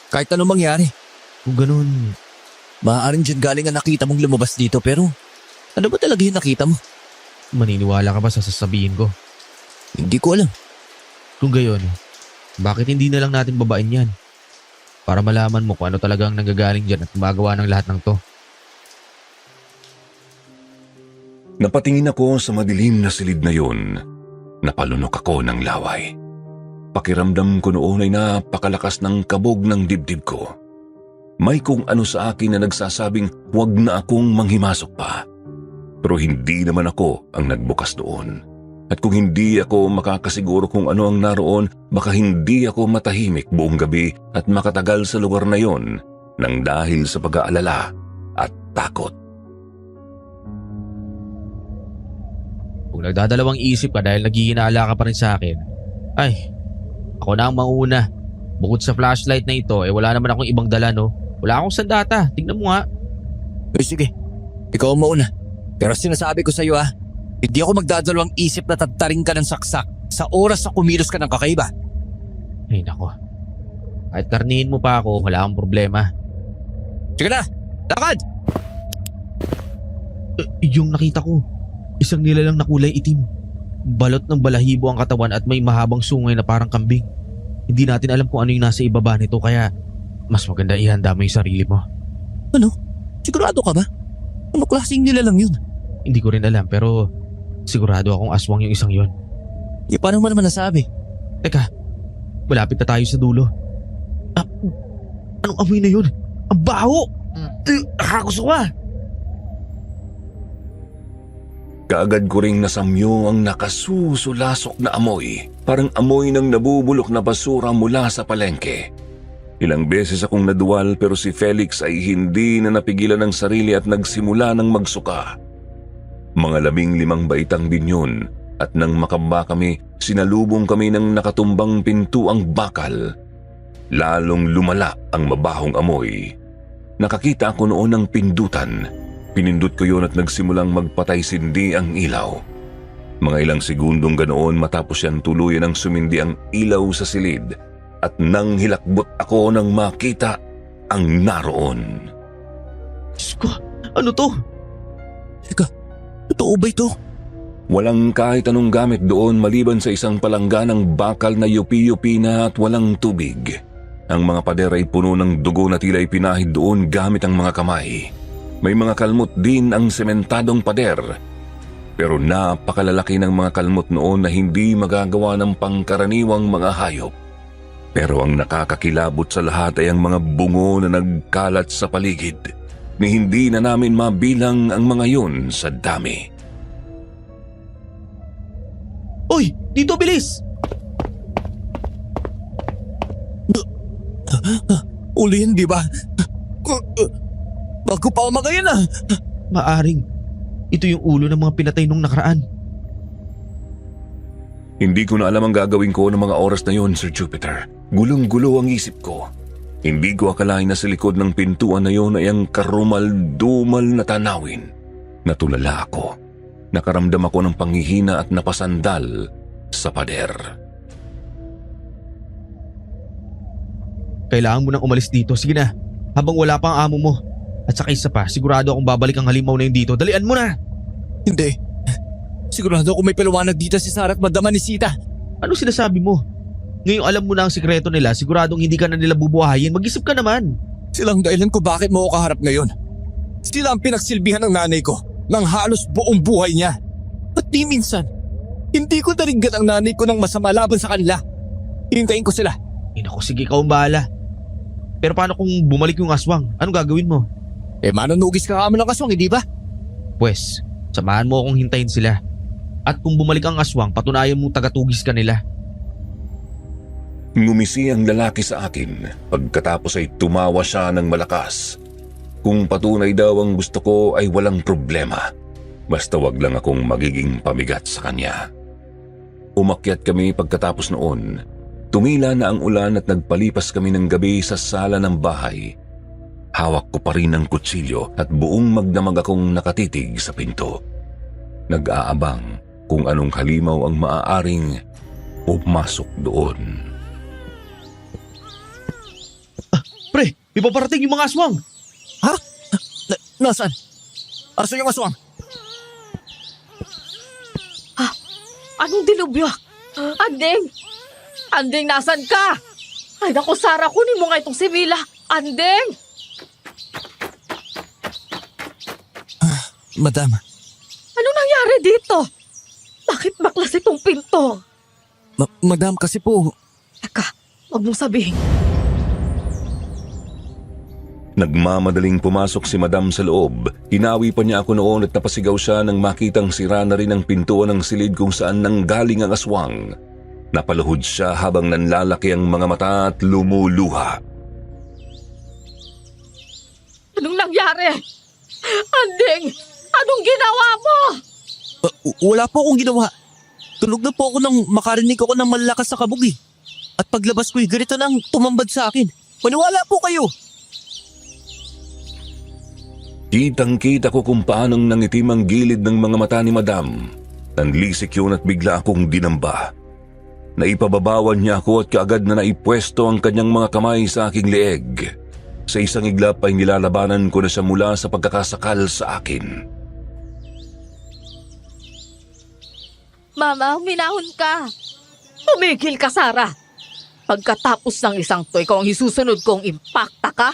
Kahit anong mangyari. Kung ganun, Maaaring dyan galing ang nakita mong lumabas dito pero ano ba talaga yung nakita mo? maniniwala ka ba sa sasabihin ko? Hindi ko alam. Kung gayon, bakit hindi na lang natin babain yan? Para malaman mo kung ano talagang nanggagaling dyan at gumagawa ng lahat ng to. Napatingin ako sa madilim na silid na yun. Napalunok ako ng laway. Pakiramdam ko noon ay napakalakas ng kabog ng dibdib ko. May kung ano sa akin na nagsasabing huwag na akong manghimasok pa. Pero hindi naman ako ang nagbukas doon. At kung hindi ako makakasiguro kung ano ang naroon, baka hindi ako matahimik buong gabi at makatagal sa lugar na yon nang dahil sa pag-aalala at takot. Kung nagdadalawang isip ka dahil naghihinala ka pa rin sa akin, ay, ako na ang mauna. Bukod sa flashlight na ito, wala naman akong ibang dala, no? Wala akong sandata. Tingnan mo nga. Sige, ikaw ang mauna. Pero sinasabi ko sa iyo hindi ako magdadalawang isip na tataring ka ng saksak sa oras na kumilos ka ng kakaiba. Ay, nako. Kahit karnihin mo pa ako, wala akong problema. Sige na, lakad! Yung nakita ko, isang nilalang na kulay itim. Balot ng balahibo ang katawan at may mahabang sungay na parang kambing. Hindi natin alam kung ano yung nasa ibaba nito kaya mas maganda ihanda mo yung sarili mo. Ano? Sigurado ka ba? Ano klaseng nilalang yun? Hindi ko rin alam pero sigurado akong aswang yung isang yon. Paano mo naman nasabi? Teka, malapit na tayo sa dulo. Anong amoy na yun? Ang baho! Nakagusto ka! Kaagad ko ring nasamyo ang nakasusulasok na amoy. Parang amoy ng nabubulok na basura mula sa palengke. Ilang beses akong naduwal pero si Felix ay hindi na napigilan ng sarili at nagsimula ng magsuka. Mga 15 baitang din yun at nang makaba kami, sinalubong kami ng nakatumbang pintuang bakal. Lalong lumala ang mabahong amoy. Nakakita ako noon ng pindutan. Pinindot ko yun at nagsimulang magpatay-sindi ang ilaw. Mga ilang segundong ganoon matapos yan tuluyan ang sumindi ang ilaw sa silid at nang hilakbot ako nang makita ang naroon. Diyos ko, ano to? Teka, totoo ba ito? Walang kahit anong gamit doon maliban sa isang palangga ng bakal na yupi-yupi na at walang tubig. Ang mga pader ay puno ng dugo na tila ipinahid doon gamit ang mga kamay. May mga kalmot din ang sementadong pader. Pero napakalalaki ng mga kalmot noon na hindi magagawa ng pangkaraniwang mga hayop. Pero ang nakakakilabot sa lahat ay ang mga bungo na nagkalat sa paligid. Ni hindi na namin mabilang ang mga yun sa dami. Uy, dito bilis! Ulihin, di ba? Bago pa umagayan ah. Maaring, ito yung ulo ng mga pinatay nung nakaraan. Hindi ko na alam ang gagawin ko ng mga oras na yon, Sir Jupiter. Gulong-gulo ang isip ko. Hindi ko akalain na sa likod ng pintuan na yon ay ang karumal-dumal na tanawin. Natulala ako. Nakaramdam ako ng panghihina at napasandal sa pader. Kailangan mo nang umalis dito. Sige na, habang wala pa ang amo mo. At saka isa pa, sigurado akong babalik ang halimaw na yun dito. Dalian mo na! Hindi. Sigurado ako may paliwanag dito si Sarah at Madam Anisita. Ano sinasabi mo? Ngayong alam mo na ang sikreto nila, siguradong hindi ka na nila bubuhayin. Mag-isip ka naman. Silang dahilan ko bakit mo ako kaharap ngayon. Sila ang pinagsilbihan ng nanay ko ng halos buong buhay niya. At di minsan, hindi ko naringgan ang nanay ko ng masama laban sa kanila. Hintayin ko sila. Naku, sige, ikaw ang bahala. Pero paano kung bumalik yung aswang? Anong gagawin mo? Manunugis ka kamo ng aswang, hindi ba? Pwes, samahan mo akong hintayin sila. At kung bumalik ang aswang, patunayan mong tagatugis ka nila. Ngumisi ang lalaki sa akin. Pagkatapos ay tumawa siya ng malakas. Kung patunay daw ang gusto ko ay walang problema. Basta wag lang akong magiging pamigat sa kanya. Umakyat kami pagkatapos noon. Tumila na ang ulan at nagpalipas kami ng gabi sa sala ng bahay. Hawak ko pa rin ang kutsilyo at buong magdamag akong nakatitig sa pinto. Nag-aabang kung anong halimaw ang maaaring pumasok doon. Pre, may paparating yung mga aswang! Ha? Nasaan? Asan yung aswang? Anong dilubyo? Anding! Anding, nasan ka? Ay naku, Sarah, kunin mo nga itong si Mila. Anding! Madam, Anong nangyari dito? Bakit baklas itong pinto? madam kasi po. Teka, huwag mong sabihin. Nagmamadaling pumasok si Madam sa loob. Hinawi pa niya ako noon at napasigaw siya nang makitang sira na rin ang pintuan ng silid kung saan nanggaling ang aswang. Napaluhod siya habang nanlalaki ang mga mata at lumuluha. Anong nangyari? Anding, anong ginawa mo? Wala po akong ginawa. Tulog na po ako nang makarinig ako ng malakas sa kabog eh. At paglabas ko'y ganito nang tumambad sa akin. Maniwala po kayo. Kitang-kita ko kung paanong nangitim ang gilid ng mga mata ni Madam. Nanlisik yun at bigla akong dinamba. Naipababawan niya ako at kaagad na naipwesto ang kanyang mga kamay sa aking leeg. Sa isang iglap ay nilalabanan ko na siya mula sa pagkakasakal sa akin. Mama, huminahon ka. Tumigil ka, Sarah. Pagkatapos ng isang to, ikaw ang isusunod kong impakta ka.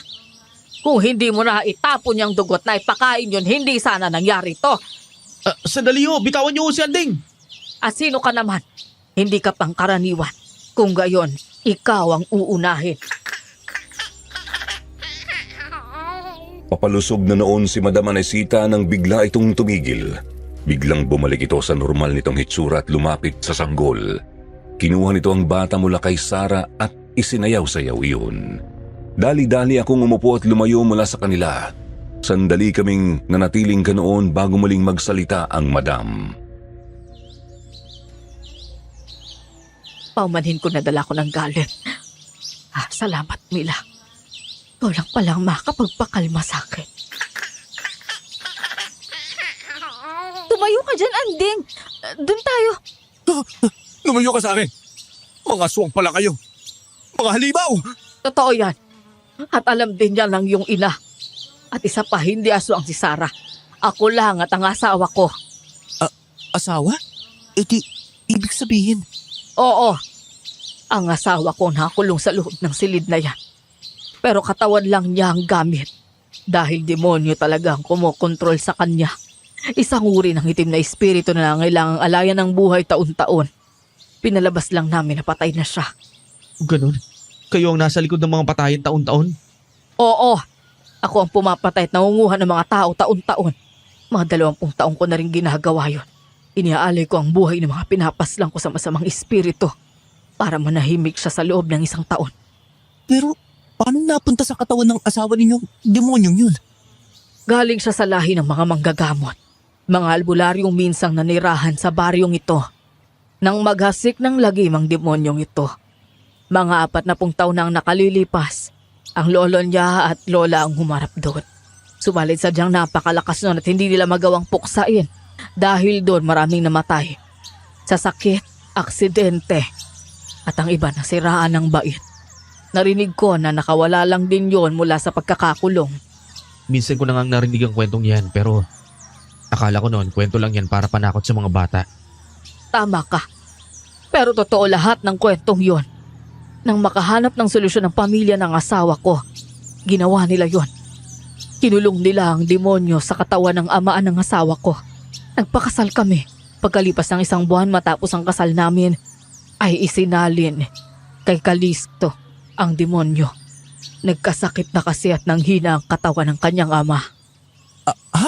Kung hindi mo na itapon yung dugot na ipakain yun, hindi sana nangyari to. Sandali ho, bitawan niyo ho si Anding! At sino ka naman? Hindi ka pangkaraniwan. Kung gayon, ikaw ang uunahin. Papalusog na noon si Madam Anisita nang bigla itong tumigil. Biglang bumalik ito sa normal nitong hitsura at lumapit sa sanggol. Kinuha nito ang bata mula kay Sarah at isinayaw-sayaw iyon. Dali-dali akong umupo at lumayo mula sa kanila. Sandali kaming nanatiling ganoon bago muling magsalita ang madam. Paumanhin ko na dala ko ng galit. Salamat, Mila. Ikaw lang palang makapagpakalma sa akin. Tumayo ka dyan, Anding. Doon tayo. Lumayo ka sa akin. Mga aswang pala kayo. Mga halimaw! Totoo yan. At alam din yan ng iyong ina. At isa pa, hindi aswang si Sarah. Ako lang at ang asawa ko. Asawa? Ibig sabihin, Oo, ang asawa ko nakulong sa loob ng silid na yan. Pero katawan lang niya ang gamit. Dahil demonyo talaga ang kumokontrol sa kanya. Isang uri ng itim na espiritu na nangailangang alayan ng buhay taon-taon. Pinalabas lang namin na patay na siya. Ganon? Kayo ang nasa likod ng mga patayin taon-taon? Oo, ako ang pumapatay at nangunguha ng mga tao taon-taon. Mga 20 taon ko na rin ginagawa yun. Iniaalay ko ang buhay ng mga pinapaslang ko sa masamang espiritu para manahimik siya sa loob ng 1 taon. pero paano napunta sa katawan ng asawa ninyong demonyong yun? Galing siya sa lahi ng mga manggagamot. Mga albularyong minsang nanirahan sa baryong ito. Nang maghasik ng lagim ang demonyong ito. Mga 40 taon na ang nakalilipas. Ang lolo niya at lola ang humarap doon. Subalit sadyang napakalakas nun at hindi nila magawang puksain dahil doon maraming namatay. Sa sakit, aksidente, at ang iba nasiraan ng bait. Narinig ko na nakawala lang din yon mula sa pagkakakulong. Minsan ko na ngang narinig ang kwentong yan pero akala ko noon kwento lang yan para panakot sa mga bata. Tama ka. Pero totoo lahat ng kwentong yon. Nang makahanap ng solusyon ng pamilya ng asawa ko, ginawa nila yon. Kinulong nila ang demonyo sa katawan ng amaan ng asawa ko. Nagpakasal kami. Pagkalipas ng 1 buwan matapos ang kasal namin, ay isinalin kay Kalisto ang demonyo. Nagkasakit na kasi at nanghina ang katawan ng kanyang ama. Ha?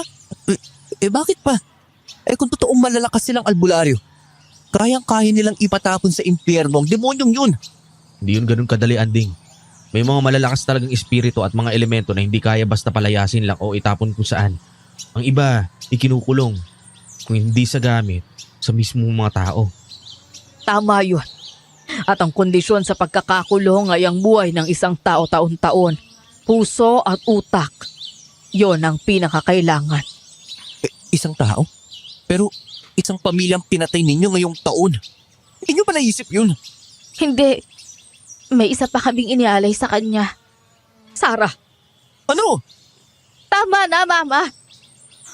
Bakit pa? Kung totoong malalakas silang albularyo, kayang-kaya nilang ipatapon sa impyerno ang demonyong yun. Hindi yun ganun kadali, Anding. May mga malalakas talagang espiritu at mga elemento na hindi kaya basta palayasin lang o itapon kung saan. Ang iba, ikinukulong. Kung hindi sa gamit, sa mismong mga tao. Tama yun. At ang kondisyon sa pagkakakulong ay ang buhay ng isang tao taon-taon. Puso at utak. Yon ang pinakakailangan. Isang tao? Pero isang pamilyang pinatay ninyo ngayong taon. Hindi nyo ba naisip yun? Hindi. May isa pa kaming inialay sa kanya. Sarah, Ano? Tama na, Mama.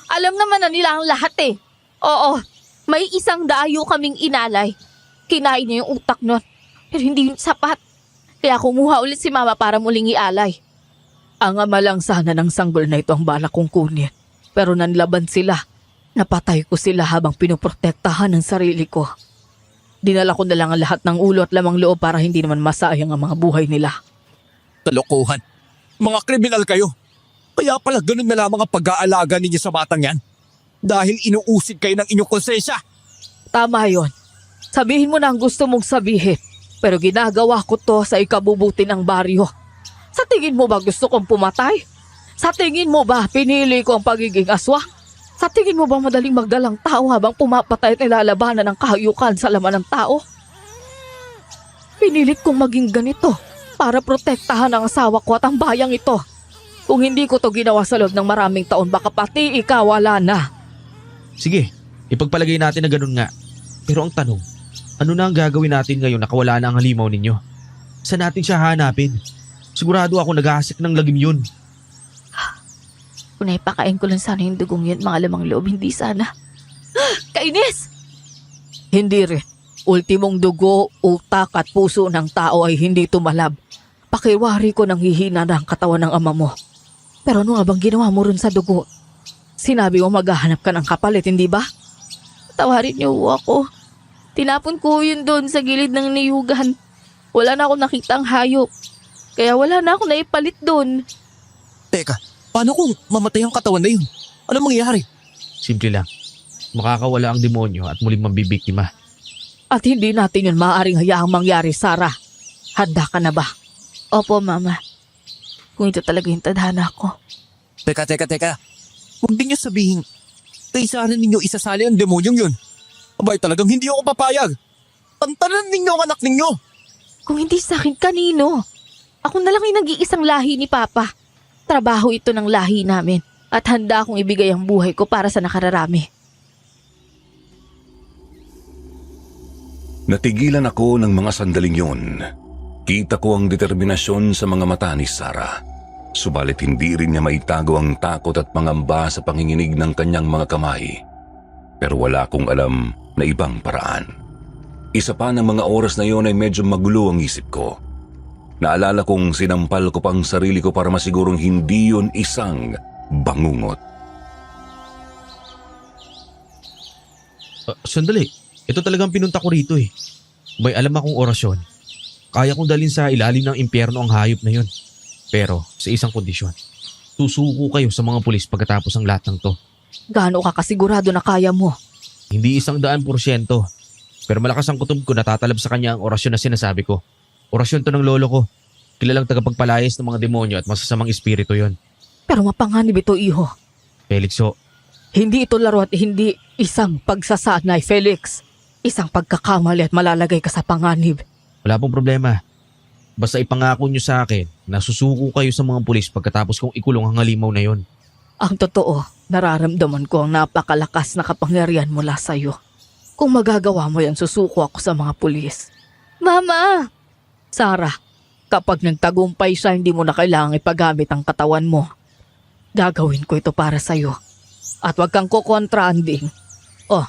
Alam naman na nila ang lahat eh. Oo, may isang dayo kaming inalay. Kinain niya yung utak nun. Pero hindi yun sapat. Kaya kumuha ulit si Mama para muling ialay. ang ama lang sana ng sanggol na ito ang balak kong kunin. Pero nanlaban sila. Napatay ko sila habang pinoprotektahan ang sarili ko. Dinala ko na lang ang lahat ng ulo at lamang loob para hindi naman masayang ang mga buhay nila. Kalokohan. Mga kriminal kayo. Kaya pala ganun na lamang ang pag-aalaga ninyo sa batang yan. Dahil inuusig kayo ng inyong konsensya. Tama yon. Sabihin mo na ang gusto mong sabihin. Pero ginagawa ko to sa ikabubuti ng baryo. Sa tingin mo ba gusto kong pumatay? Sa tingin mo ba pinili ko ang pagiging aswang? Sa tingin mo ba madaling magdalang tao habang pumapatay at nilalabanan ng kahayukan sa laman ng tao? Pinilit kong maging ganito para protektahan ang asawa ko at ang bayang ito. Kung hindi ko to ginawa sa loob ng maraming taon, baka pati ikaw wala na. Sige, ipagpalagay natin na ganun nga. Pero ang tanong, ano na ang gagawin natin ngayon na kawala na ang halimaw ninyo? Saan natin siya hanapin? Sigurado ako nag-aasik ng lagim yun. Kung naipakain ko lang sana yung dugong yun, mga lamang loob, hindi sana. Kainis! Hindi rin. Ultimong dugo, utak at puso ng tao ay hindi tumalab. Pakiwari ko nang hihina na ang katawan ng ama mo. Pero ano nga bang ginawa mo rin sa dugo? Sinabi mo maghahanap ka ng kapalit, hindi ba? Tawarin niyo ako. Tinapon ko yun doon sa gilid ng niyugan. Wala na akong nakitang hayop. Kaya wala na akong naipalit doon. Teka, paano kung mamatay ang katawan na yun? Ano mangyayari? Simple lang. Makakawala ang demonyo at muling mambibiktima. At hindi natin yun maaaring hayaang mangyari, Sarah. Handa ka na ba? Opo, Mama. Kung ito talaga yung tadhana ko. Teka. Huwag din niyo sabihin, kaysa rin ninyo isasali ang demonyong yun. Abay, talagang hindi ako papayag. Tantanan ninyo ang anak ninyo. Kung hindi sa akin, kanino? Ako na lang yung nag-iisang lahi ni Papa. Trabaho ito ng lahi namin at handa akong ibigay ang buhay ko para sa nakararami. Natigilan ako ng mga sandaling yun. Kita ko ang determinasyon sa mga mata ni Sarah. Subalit hindi rin niya maitago ang takot at pangamba sa panginginig ng kanyang mga kamay. Pero wala akong alam na ibang paraan. Isa pa ng mga oras na yon ay medyo magulo ang isip ko. Naalala kong sinampal ko pang sarili ko para masigurong hindi yun isang bangungot. Sandali, ito talagang pinunta ko rito eh. May alam akong orasyon. Kaya kong dalhin sa ilalim ng impyerno ang hayop na yun. Pero sa isang kondisyon. Susuko kayo sa mga pulis pagkatapos ang lahat ng to. Gaano ka kasigurado na kaya mo? Hindi 100%. Pero malakas ang kutob ko natatalab sa kanya ang orasyon na sinasabi ko. Orasyon to ng lolo ko. Kilalang tagapagpalayas ng mga demonyo at masasamang espiritu yon. Pero mapanganib ito, iho. Felixo, Hindi ito laro at hindi isang pagsasanay, Felix. Isang pagkakamali at malalagay ka sa panganib. wala pong problema. Basta ipangako nyo sa akin na susuko kayo sa mga pulis pagkatapos kong ikulong ang halimaw na yon. Ang totoo, nararamdaman ko ang napakalakas na kapangyarihan mula sa'yo. Kung magagawa mo yan, susuko ako sa mga pulis. Mama! Sarah, kapag nagtagumpay siya, hindi mo na kailangang ipagamit ang katawan mo. Gagawin ko ito para sa'yo. At huwag kang kukontra, Anding. Oh,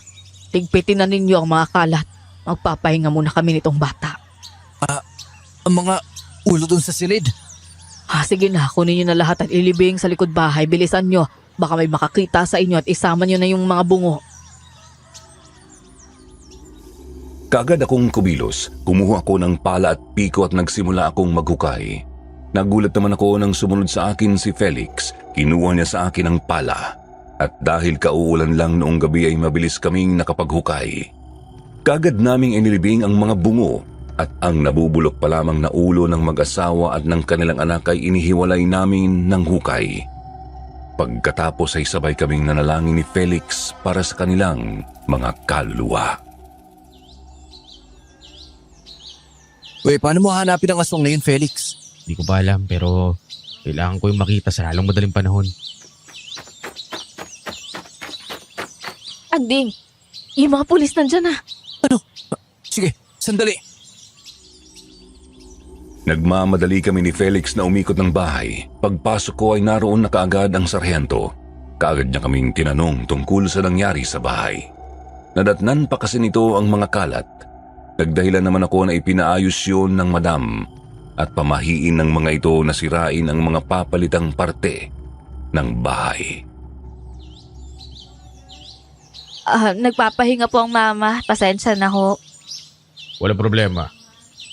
tigpitin na ninyo ang mga kalat. Magpapahinga muna kami nitong bata. Ang mga ulo dun sa silid. Sige na, kunin nyo na lahat at ilibing sa likod bahay. Bilisan nyo. Baka may makakita sa inyo at isama nyo na yung mga bungo. Kaagad akong kumilos, kumuha ako ng pala at piko at nagsimula akong maghukay. Nagulat naman ako nang sumunod sa akin si Felix. Kinuha niya sa akin ang pala. At dahil kauulan lang noong gabi ay mabilis kaming nakapaghukay. Kaagad naming inilibing ang mga bungo at ang nabubulok pa lamang na ulo ng mag-asawa at ng kanilang anak ay inihiwalay namin ng hukay. Pagkatapos ay sabay kaming nanalangin ni Felix para sa kanilang mga kaluluwa. Uy, paano mo hanapin ang aswang na yun, Felix? Hindi ko pa alam pero kailangan ko yung makita sa lalong madaling panahon. Anding, yung mga pulis nandyan na. Sige, sandali. Nagmamadali kami ni Felix na umikot ng bahay. Pagpasok ko ay naroon na kaagad ang sarhento. Kaagad niya kaming tinanong tungkol sa nangyari sa bahay. Nadatnan pa kasi nito ang mga kalat. Nagdahilan naman ako na ipinaayos yun ng madam at pamahiin ng mga ito na sirain ang mga papalitang parte ng bahay. Nagpapahinga po ang mama. Pasensya na ho. Walang problema.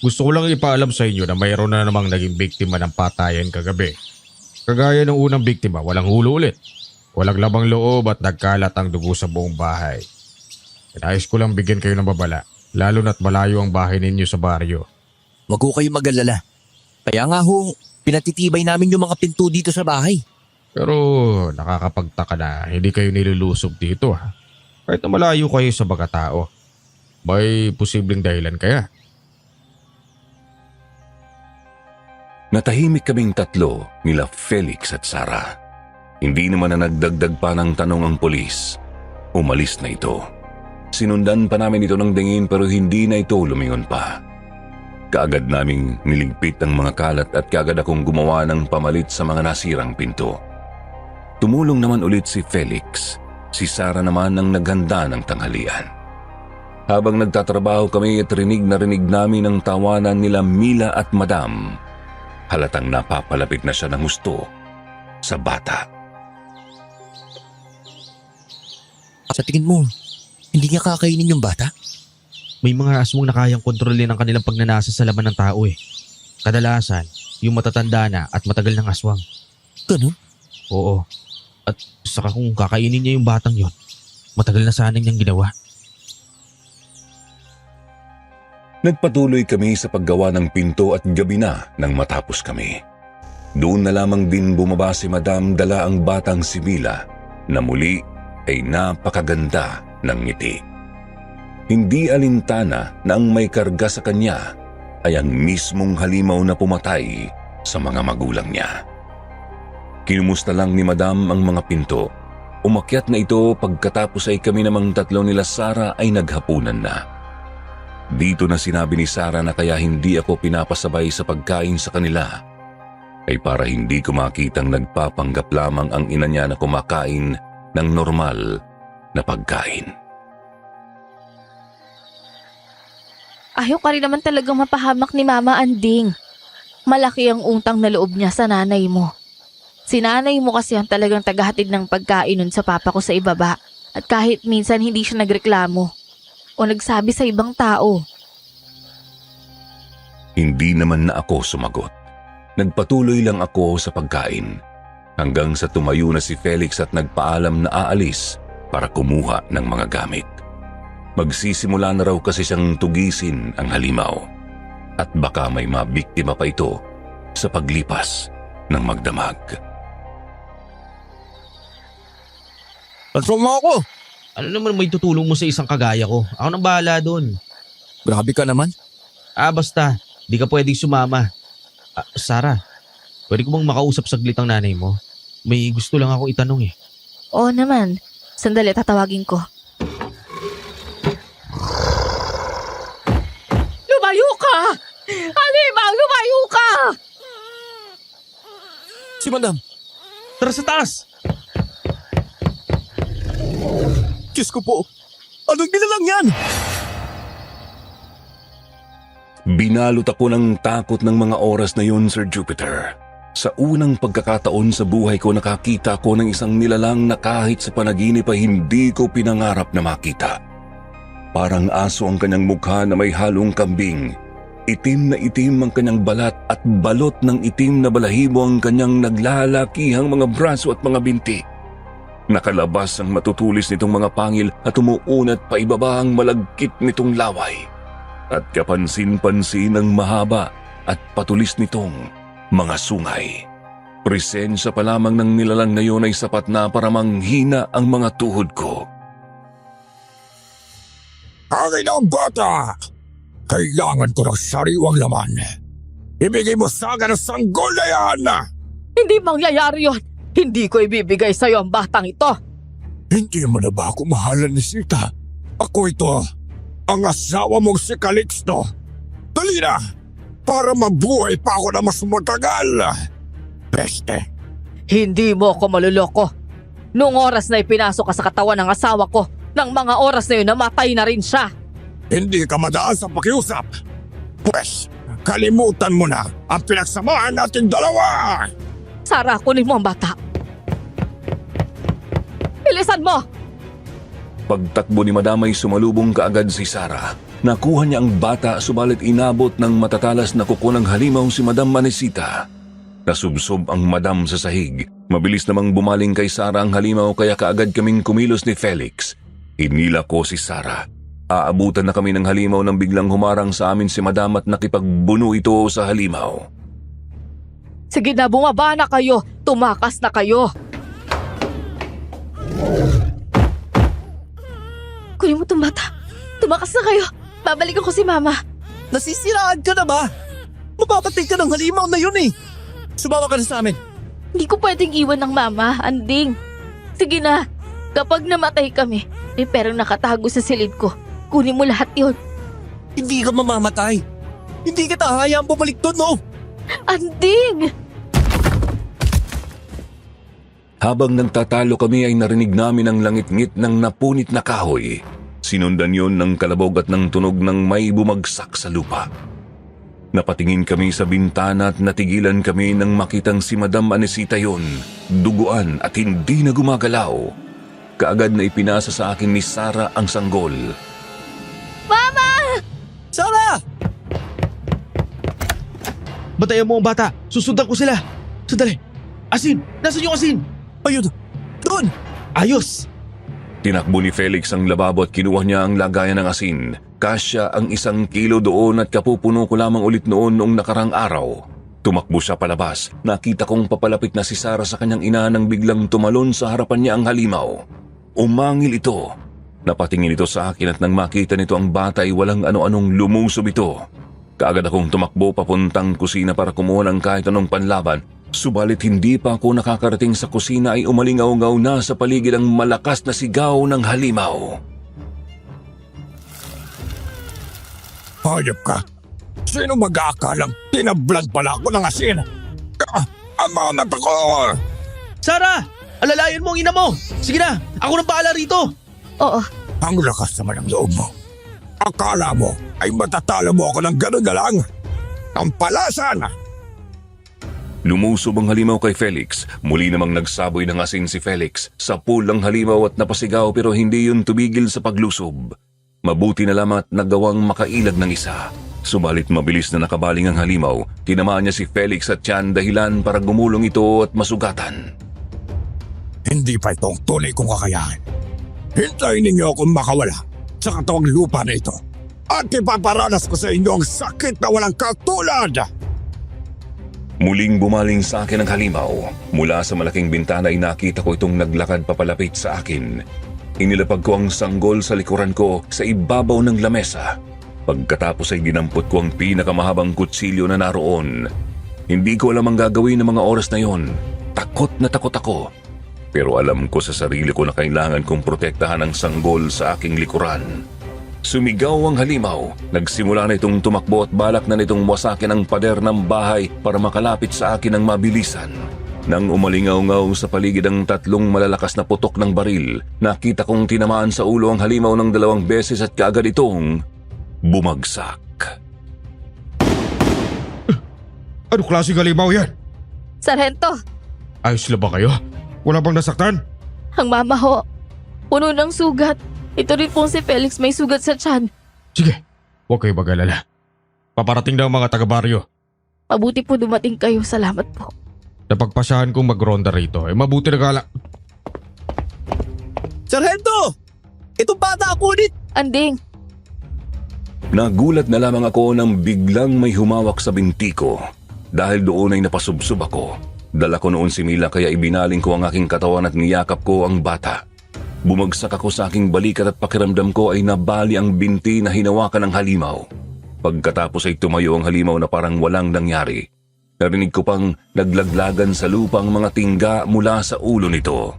Gusto ko lang ipaalam sa inyo na mayroon na namang naging biktima ng patayan kagabi. Kagaya ng unang biktima, walang hulo ulit. Walang labang loob at nagkalat ang dugo sa buong bahay. Nais ko lang bigyan kayo ng babala, lalo na't malayo ang bahay ninyo sa baryo. Wag ho kayo mag-alala. Kaya nga ho, pinatitibay namin yung mga pinto dito sa bahay. Pero nakakapagtaka na hindi kayo nilulusob dito ha. Kahit na malayo kayo sa mga tao. May posibleng dahilan kaya? Natahimik kaming tatlo nila Felix at Sarah. Hindi naman na nagdagdag pa ng tanong ang pulis. Umalis na ito. Sinundan pa namin ito ng dingin pero hindi na ito lumingon pa. Kaagad naming niligpit ang mga kalat at kaagad akong gumawa ng pamalit sa mga nasirang pinto. Tumulong naman ulit si Felix. Si Sarah naman ang naghanda ng tanghalian. Habang nagtatrabaho kami at rinig na rinig namin ang tawanan nila Mila at Madam, halatang napapalapit na siya ng husto sa bata. Sa tingin mo, hindi niya kakainin yung bata? May mga aswang na kayang kontrolin ang kanilang pagnanasa sa laman ng tao eh. Kadalasan, yung matatanda na at matagal ng aswang. Ganun? Oo. At saka kung kakainin niya yung batang yon, matagal na sana niyang ginawa. Nagpatuloy kami sa paggawa ng pinto at gabi na nang matapos kami. Doon na lamang din bumaba si Madam dala ang batang si Mila na muli ay napakaganda ng ngiti. Hindi alintana na ang may karga sa kanya ay ang mismong halimaw na pumatay sa mga magulang niya. Kinumusta lang ni Madam ang mga pinto. Umakyat na ito pagkatapos ay kami namang tatlo nila Sara ay naghapunan na. Dito na sinabi ni Sara na kaya hindi ako pinapasabay sa pagkain sa kanila ay para hindi ko makitang nagpapanggap lamang ang ina niya na kumakain ng normal na pagkain. Ayaw ka rin naman talagang mapahamak ni Mama Anding. Malaki ang utang na loob niya sa nanay mo. Si nanay mo kasi ang talagang tagahatid ng pagkain nun sa papa ko sa ibaba. At kahit minsan hindi siya nagreklamo o nagsabi sa ibang tao. Hindi naman na ako sumagot. Nagpatuloy lang ako sa pagkain hanggang sa tumayo na si Felix at nagpaalam na aalis para kumuha ng mga gamit. Magsisimula na raw kasi siyang tugisin ang halimaw at baka may mabiktima pa ito sa paglipas ng magdamag. Transform mo ako! Ano naman may tutulong mo sa isang kagaya ko? Ako nang bahala doon. Grabe ka naman. Basta, di ka pwedeng sumama. Sara, pwede ko bang makausap saglit ang nanay mo? May gusto lang ako itanong eh. Oo naman. Sandali, tatawagin ko. Lumayo ka! Halimaw, lumayo ka! Si Madam, Tara sa taas! Diyos ko po, anong nilalang yan? Binalot ako ng takot ng mga oras na yun, Sir Jupiter. Sa unang pagkakataon sa buhay ko nakakita ko ng isang nilalang na kahit sa panaginip ay hindi ko pinangarap na makita. Parang aso ang kanyang mukha na may halong kambing. Itim na itim ang kanyang balat at balot ng itim na balahibo ang kanyang naglalakihang mga braso at mga binti. Nakalabas ang matutulis nitong mga pangil at umuunat pa ibaba ang malagkit nitong laway. At kapansin-pansin ang mahaba at patulis nitong mga sungay. Presensya pa lamang ng nilalang na yun ay sapat na para manghina ang mga tuhod ko. Akin ang bata! Kailangan ko ng sariwang laman. Ibigay mo sa akin ang sanggol na yan! Hindi mangyayari yon. Hindi ko ibibigay sa'yo ang batang ito. Hindi mo na ba ako mahalan ni Sita? Ako ito, ang asawa mong si Calixto. Dali na, para mabuhay pa ako na mas matagal. Peste. Hindi mo ako maluloko. Noong oras na ipinasok ka sa katawan ng asawa ko, nang mga oras na yun namatay na rin siya. Hindi ka madaan sa pakiusap. Pwes, kalimutan mo na ang pinagsamahan natin dalawa. Sara, kunin mo ang bata. Bilisan mo! Pagtakbo ni Madam ay sumalubong kaagad si Sara. Nakuha niya ang bata subalit inabot ng matatalas na kuko ng halimaw si Madam Manesita. Nasubsob ang Madam sa sahig. Mabilis namang bumaling kay Sara ang halimaw kaya kaagad kaming kumilos ni Felix. Hinila ko si Sara. Aabutan na kami ng halimaw nang biglang humarang sa amin si Madam at nakipagbuno ito sa halimaw. Sige na, bumaba na kayo. Tumakas na kayo. Kunin mo itong bata. Tumakas na kayo. Babalikan ko si Mama. Nasisiraan ka na ba? Mapapatay ka ng halimaw na yun eh. Sumama ka na sa amin. Hindi ko pwedeng iwan ng Mama, Anding. Sige na. Kapag namatay kami, may perang nakatago sa silid ko. Kunin mo lahat yun. Hindi ka mamamatay. Hindi kita hahayaang bumalik doon, no? Anding! Habang nagtatalo kami ay narinig namin ang langit-ngit ng napunit na kahoy. Sinundan yon ng kalabog at ng tunog ng may bumagsak sa lupa. Napatingin kami sa bintana at natigilan kami nang makitang si Madam Anesita yon, duguan at hindi na gumagalaw. Kaagad na ipinasa sa akin ni Sara ang sanggol. Mama! Sara! Batayan mo ang bata. Susundan ko sila. Sandali. Asin! Nasaan yung asin? Ayun! Doon! Ayos! Tinakbo ni Felix ang lababo at kinuha niya ang lagayan ng asin. Kasya ang 1 kilo doon at kapupuno ko lamang ulit noong nakarang araw. Tumakbo siya palabas. Nakita kong papalapit na si Sarah sa kanyang ina nang biglang tumalon sa harapan niya ang halimaw. Umangil ito. Napatingin ito sa akin at nang makita nito ang bata ay walang ano-anong lumusob ito. Kaagad akong tumakbo papuntang kusina para kumuha ng kahit anong panlaban. Subalit hindi pa ako nakakarating sa kusina ay umalingaw-ngaw na sa paligid ang malakas na sigaw ng halimaw. Hayop ka! Sino mag-aakalang tinablan pala ako ng asin? Ang mga mata ko! Sarah! Alalayan mo ang ina mo! Sige na! Ako nang bahala rito! Oo, Ang lakas naman ng loob mo. Akala mo ay matatalo mo ako ng gano'n na lang? Ang palasan! Lumusob ang halimaw kay Felix. Muli namang nagsaboy ng asin si Felix. Sapul ang halimaw at napasigaw pero hindi yun tumigil sa paglusob. Mabuti na lamang at nagawang makailag ng isa. Subalit mabilis na nakabaling ang halimaw. Tinamaan niya si Felix at tiyan dahilan para gumulong ito at masugatan. Hindi pa itong tunay kong kakayahan. Hintayin ninyo akong makawala sa katawang lupa na ito. At ipaparanas ko sa inyo ang sakit na walang katulad! Muling bumaling sa akin ang halimaw. Mula sa malaking bintana ay nakita ko itong naglakad papalapit sa akin. Inilapag ko ang sanggol sa likuran ko sa ibabaw ng lamesa. Pagkatapos ay dinampot ko ang pinakamahabang kutsilyo na naroon. Hindi ko alam ang gagawin ng mga oras na yon. Takot na takot ako. Pero alam ko sa sarili ko na kailangan kong protektahan ang sanggol sa aking likuran. Sumigaw ang halimaw. Nagsimula na itong tumakbo at balak na nitong wasakin ang pader ng bahay para makalapit sa akin ng mabilisan. Nang umalingaw-ngaw sa paligid ang tatlong malalakas na putok ng baril, nakita kong tinamaan sa ulo ang halimaw ng 2 beses at kaagad itong bumagsak. Ano klaseng halimaw yan? Sargento, Ayos na ba kayo? Wala bang nasaktan? ang mama ho. Puno ng sugat. Ito rin pong si Felix may sugat sa tiyan. Sige, huwag kayo mag-alala. Paparating na ang mga taga-baryo. Mabuti po dumating kayo. Salamat po. Napagpasyahan kong magronda rito. Mabuti na gala. Sargento! Itong bata ako ulit! Anding, Nagulat na lamang ako nang biglang may humawak sa binti ko. Dahil doon ay napasubsob ako. Dala ko noon si Mila kaya ibinaling ko ang aking katawan at niyakap ko ang bata. Bumagsak ako sa aking balikat at pakiramdam ko ay nabali ang binti na hinawakan ng halimaw. Pagkatapos ay tumayo ang halimaw na parang walang nangyari. Narinig ko pang naglaglagan sa lupa ang mga tingga mula sa ulo nito.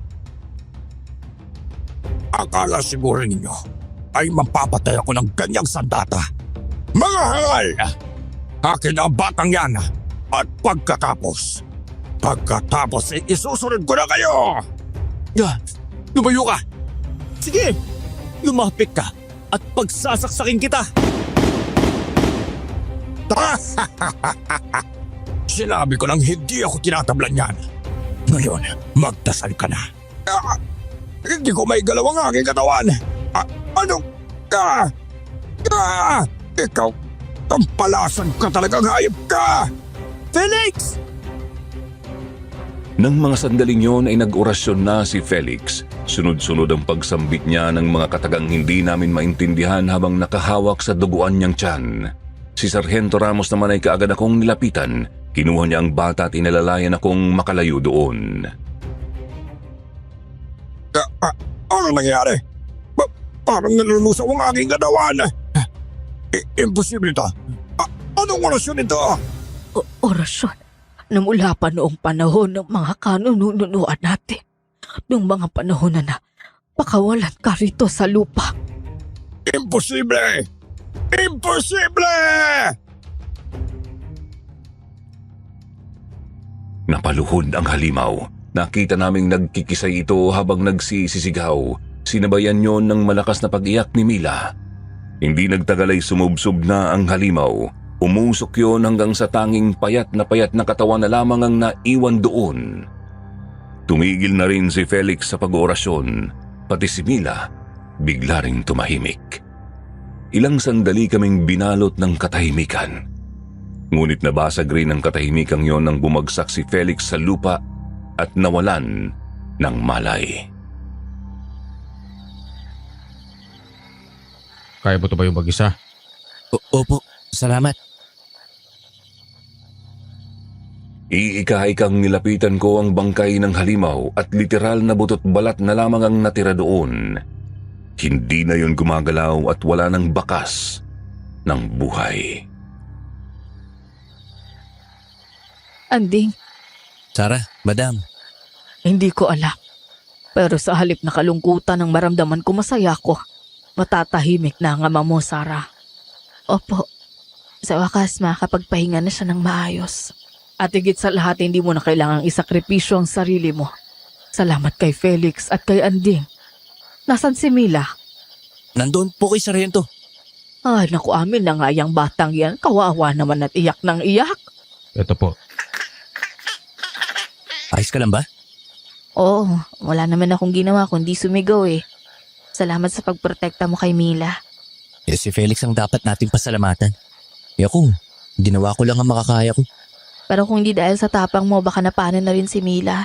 Akala siguro ninyo ay mapapatay ako ng ganyang sandata. Mga hangal! Akin ang batang yan at pagkatapos ay isusunod ko na kayo! Lumayo ka! Sige! Lumapit ka at pagsasaksakin kita! Sinabi ko nang hindi ako tinatablan yan. Ngayon, magdasal ka na. Hindi ko may galaw ang aking katawan. Anong... ikaw, tampalasan ka talagang hayop ka! Felix! Nang mga sandaling yon ay nag-orasyon na si Felix. Sunod-sunod ang pagsambit niya ng mga katagang hindi namin maintindihan habang nakahawak sa duguan niyang tiyan. Si Sargento Ramos naman ay kaagad akong nilapitan. Kinuha niya ang bata at inalalayan akong makalayo doon. Ano nangyari? Parang nalulusaw ang aking katawan. Imposible ito. Anong orasyon ito? Orasyon na mula pa noong panahon ng mga kanununuan natin. Noong mga panahon na pakawalan ka rito sa lupa. Imposible! Imposible! Napaluhod ang halimaw. Nakita naming nagkikisay ito habang nagsisisigaw. Sinabayan yon ng malakas na pag-iyak ni Mila. Hindi nagtagal ay sumubsob na ang halimaw. Umusok yon hanggang sa tanging payat na katawan na lamang ang naiwan doon. Tumigil na rin si Felix sa pag-oorasyon. Pati si Mila, bigla ring tumahimik. Ilang sandali kaming binalot ng katahimikan. Ngunit nabasag rin ang katahimikang yon nang bumagsak si Felix sa lupa at nawalan ng malay. Kaya mo ito ba yung mag-isa? Opo, salamat. Iika-ikang nilapitan ko ang bangkay ng halimaw at literal na butot balat na lamang ang natira doon. Hindi na yun gumagalaw at wala nang bakas ng buhay. Anding, Sarah, madam, hindi ko alam. Pero sa halip na kalungkutan ng maramdaman ko, masaya ko. Matatahimik na ang ama mo, Sarah. Opo. Sa wakas, makakapagpahinga na siya ng maayos. At higit sa lahat, hindi mo na kailangang isakripisyo ang sarili mo. Salamat kay Felix at kay Anding. Nasaan si Mila? nandoon po kay Sargento. Ay, naku, amin na nga yung batang yan. Kawawa naman at iyak ng iyak. Ito po. Ayos ka lang ba? Oo, wala naman akong ginawa kundi sumigaw eh. Salamat sa pagprotekta mo kay Mila. Si Felix ang dapat nating pasalamatan. Ako, ginawa ko lang ang makakaya ko. Pero kung hindi dahil sa tapang mo, baka napano na rin si Mila.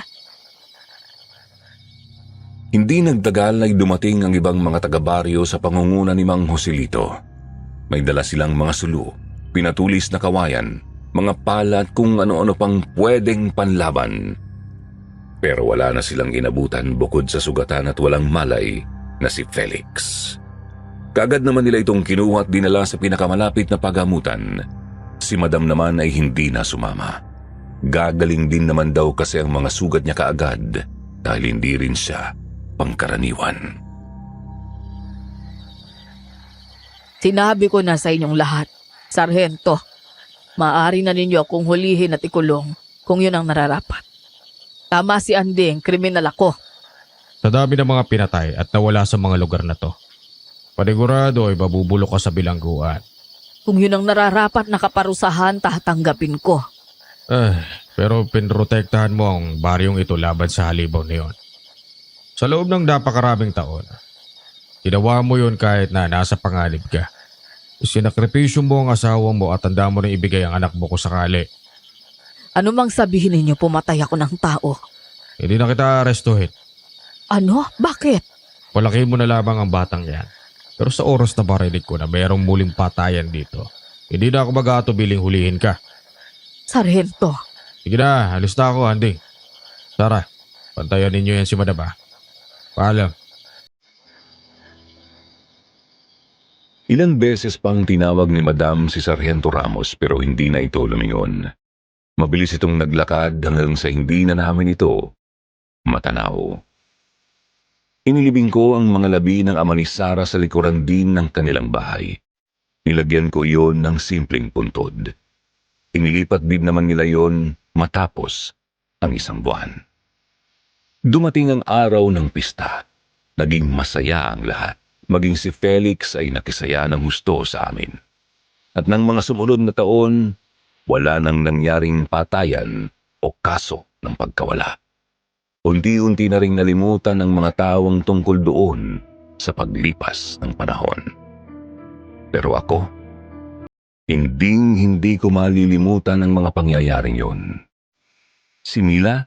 Hindi nagtagal ay dumating ang ibang mga taga-baryo sa pangunguna ni Mang Joselito. May dala silang mga sulu, pinatulis na kawayan, mga pala at kung ano-ano pang pwedeng panlaban. Pero wala na silang inabutan bukod sa sugatan at walang malay na si Felix. Kaagad naman nila itong kinuha at dinala sa pinakamalapit na pagamutan. Si Madam naman ay hindi na sumama. Gagaling din naman daw kasi ang mga sugat niya kaagad dahil hindi rin siya pangkaraniwan. Sinabi ko na sa inyong lahat, Sargento, maaari na ninyo akong hulihin at ikulong kung yun ang nararapat. Tama si Anding, kriminal ako. Sa dami ng mga pinatay at nawala sa mga lugar na to, panigurado ay babubulok ka sa bilangguan. Kung yun ang nararapat na kaparusahan, tatanggapin ko. Pero pinrotektahan mo ang baryong ito laban sa halibaw na yun. Sa loob ng napakaraming taon, ginawa mo yun kahit na nasa panganib ka. Sinakripisyo mo ang asawa mo at tanda mo na ibigay ang anak mo kung sakali. Ano mang sabihin ninyo, pumatay ako ng tao. Hindi na kita arestuhin. Ano? Bakit? Palakihin mo na lamang ang batang yan. Pero sa oras na marinig ko na mayroong muling patayan dito, hindi na ako mag-aatubiling hulihin ka. Sargento, Sige na, alis na ako, Andy. Sarah, pantayan ninyo yan si Madam ah. Paalam. Ilang beses pang tinawag ni Madam si Sargento Ramos pero hindi na ito lumingon. Mabilis itong naglakad hanggang sa hindi na namin ito matanaw. Inilibing ko ang mga labi ng ama ni Sarah sa likuran din ng kanilang bahay. Nilagyan ko iyon ng simpleng puntod. Inilipat din naman nila iyon matapos ang 1 buwan. Dumating ang araw ng pista. Naging masaya ang lahat. Maging si Felix ay nakisaya ng husto sa amin. At ng mga sumunod na taon, wala nang nangyaring patayan o kaso ng pagkawala. Unti-unti na ring nalimutan ng mga tawang tungkol doon sa paglipas ng panahon. Pero ako, hindi ko malilimutan ang mga pangyayaring yon. Si Mila,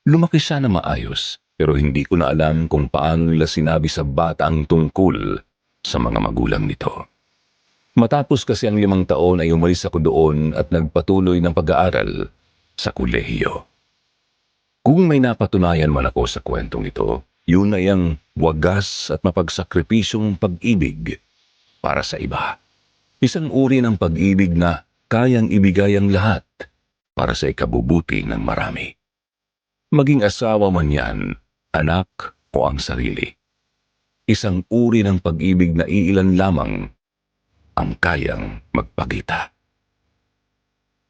lumaki siya na maayos pero hindi ko na alam kung paano nila sinabi sa bata ang tungkol sa mga magulang nito. Matapos kasi ang 5 taon ay umalis ako doon at nagpatuloy ng pag-aaral sa kolehiyo. Kung may napatunayan man ako sa kwentong ito, yun ay ang wagas at mapagsakripisyong pag-ibig para sa iba. Isang uri ng pag-ibig na kayang ibigay ang lahat para sa ikabubuti ng marami. Maging asawa man yan, anak o ang sarili. Isang uri ng pag-ibig na iilan lamang ang kayang magpakita.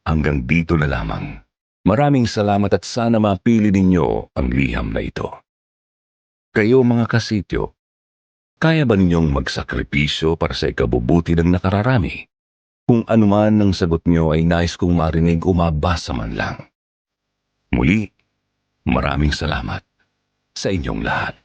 Hanggang dito na lamang. Maraming salamat at sana mapili ninyo ang liham na ito. Kayo mga kasityo, kaya ba ninyong magsakripisyo para sa ikabubuti ng nakararami? Kung anuman ang sagot nyo ay nais kong marinig o mabasa man lang. Muli, maraming salamat sa inyong lahat.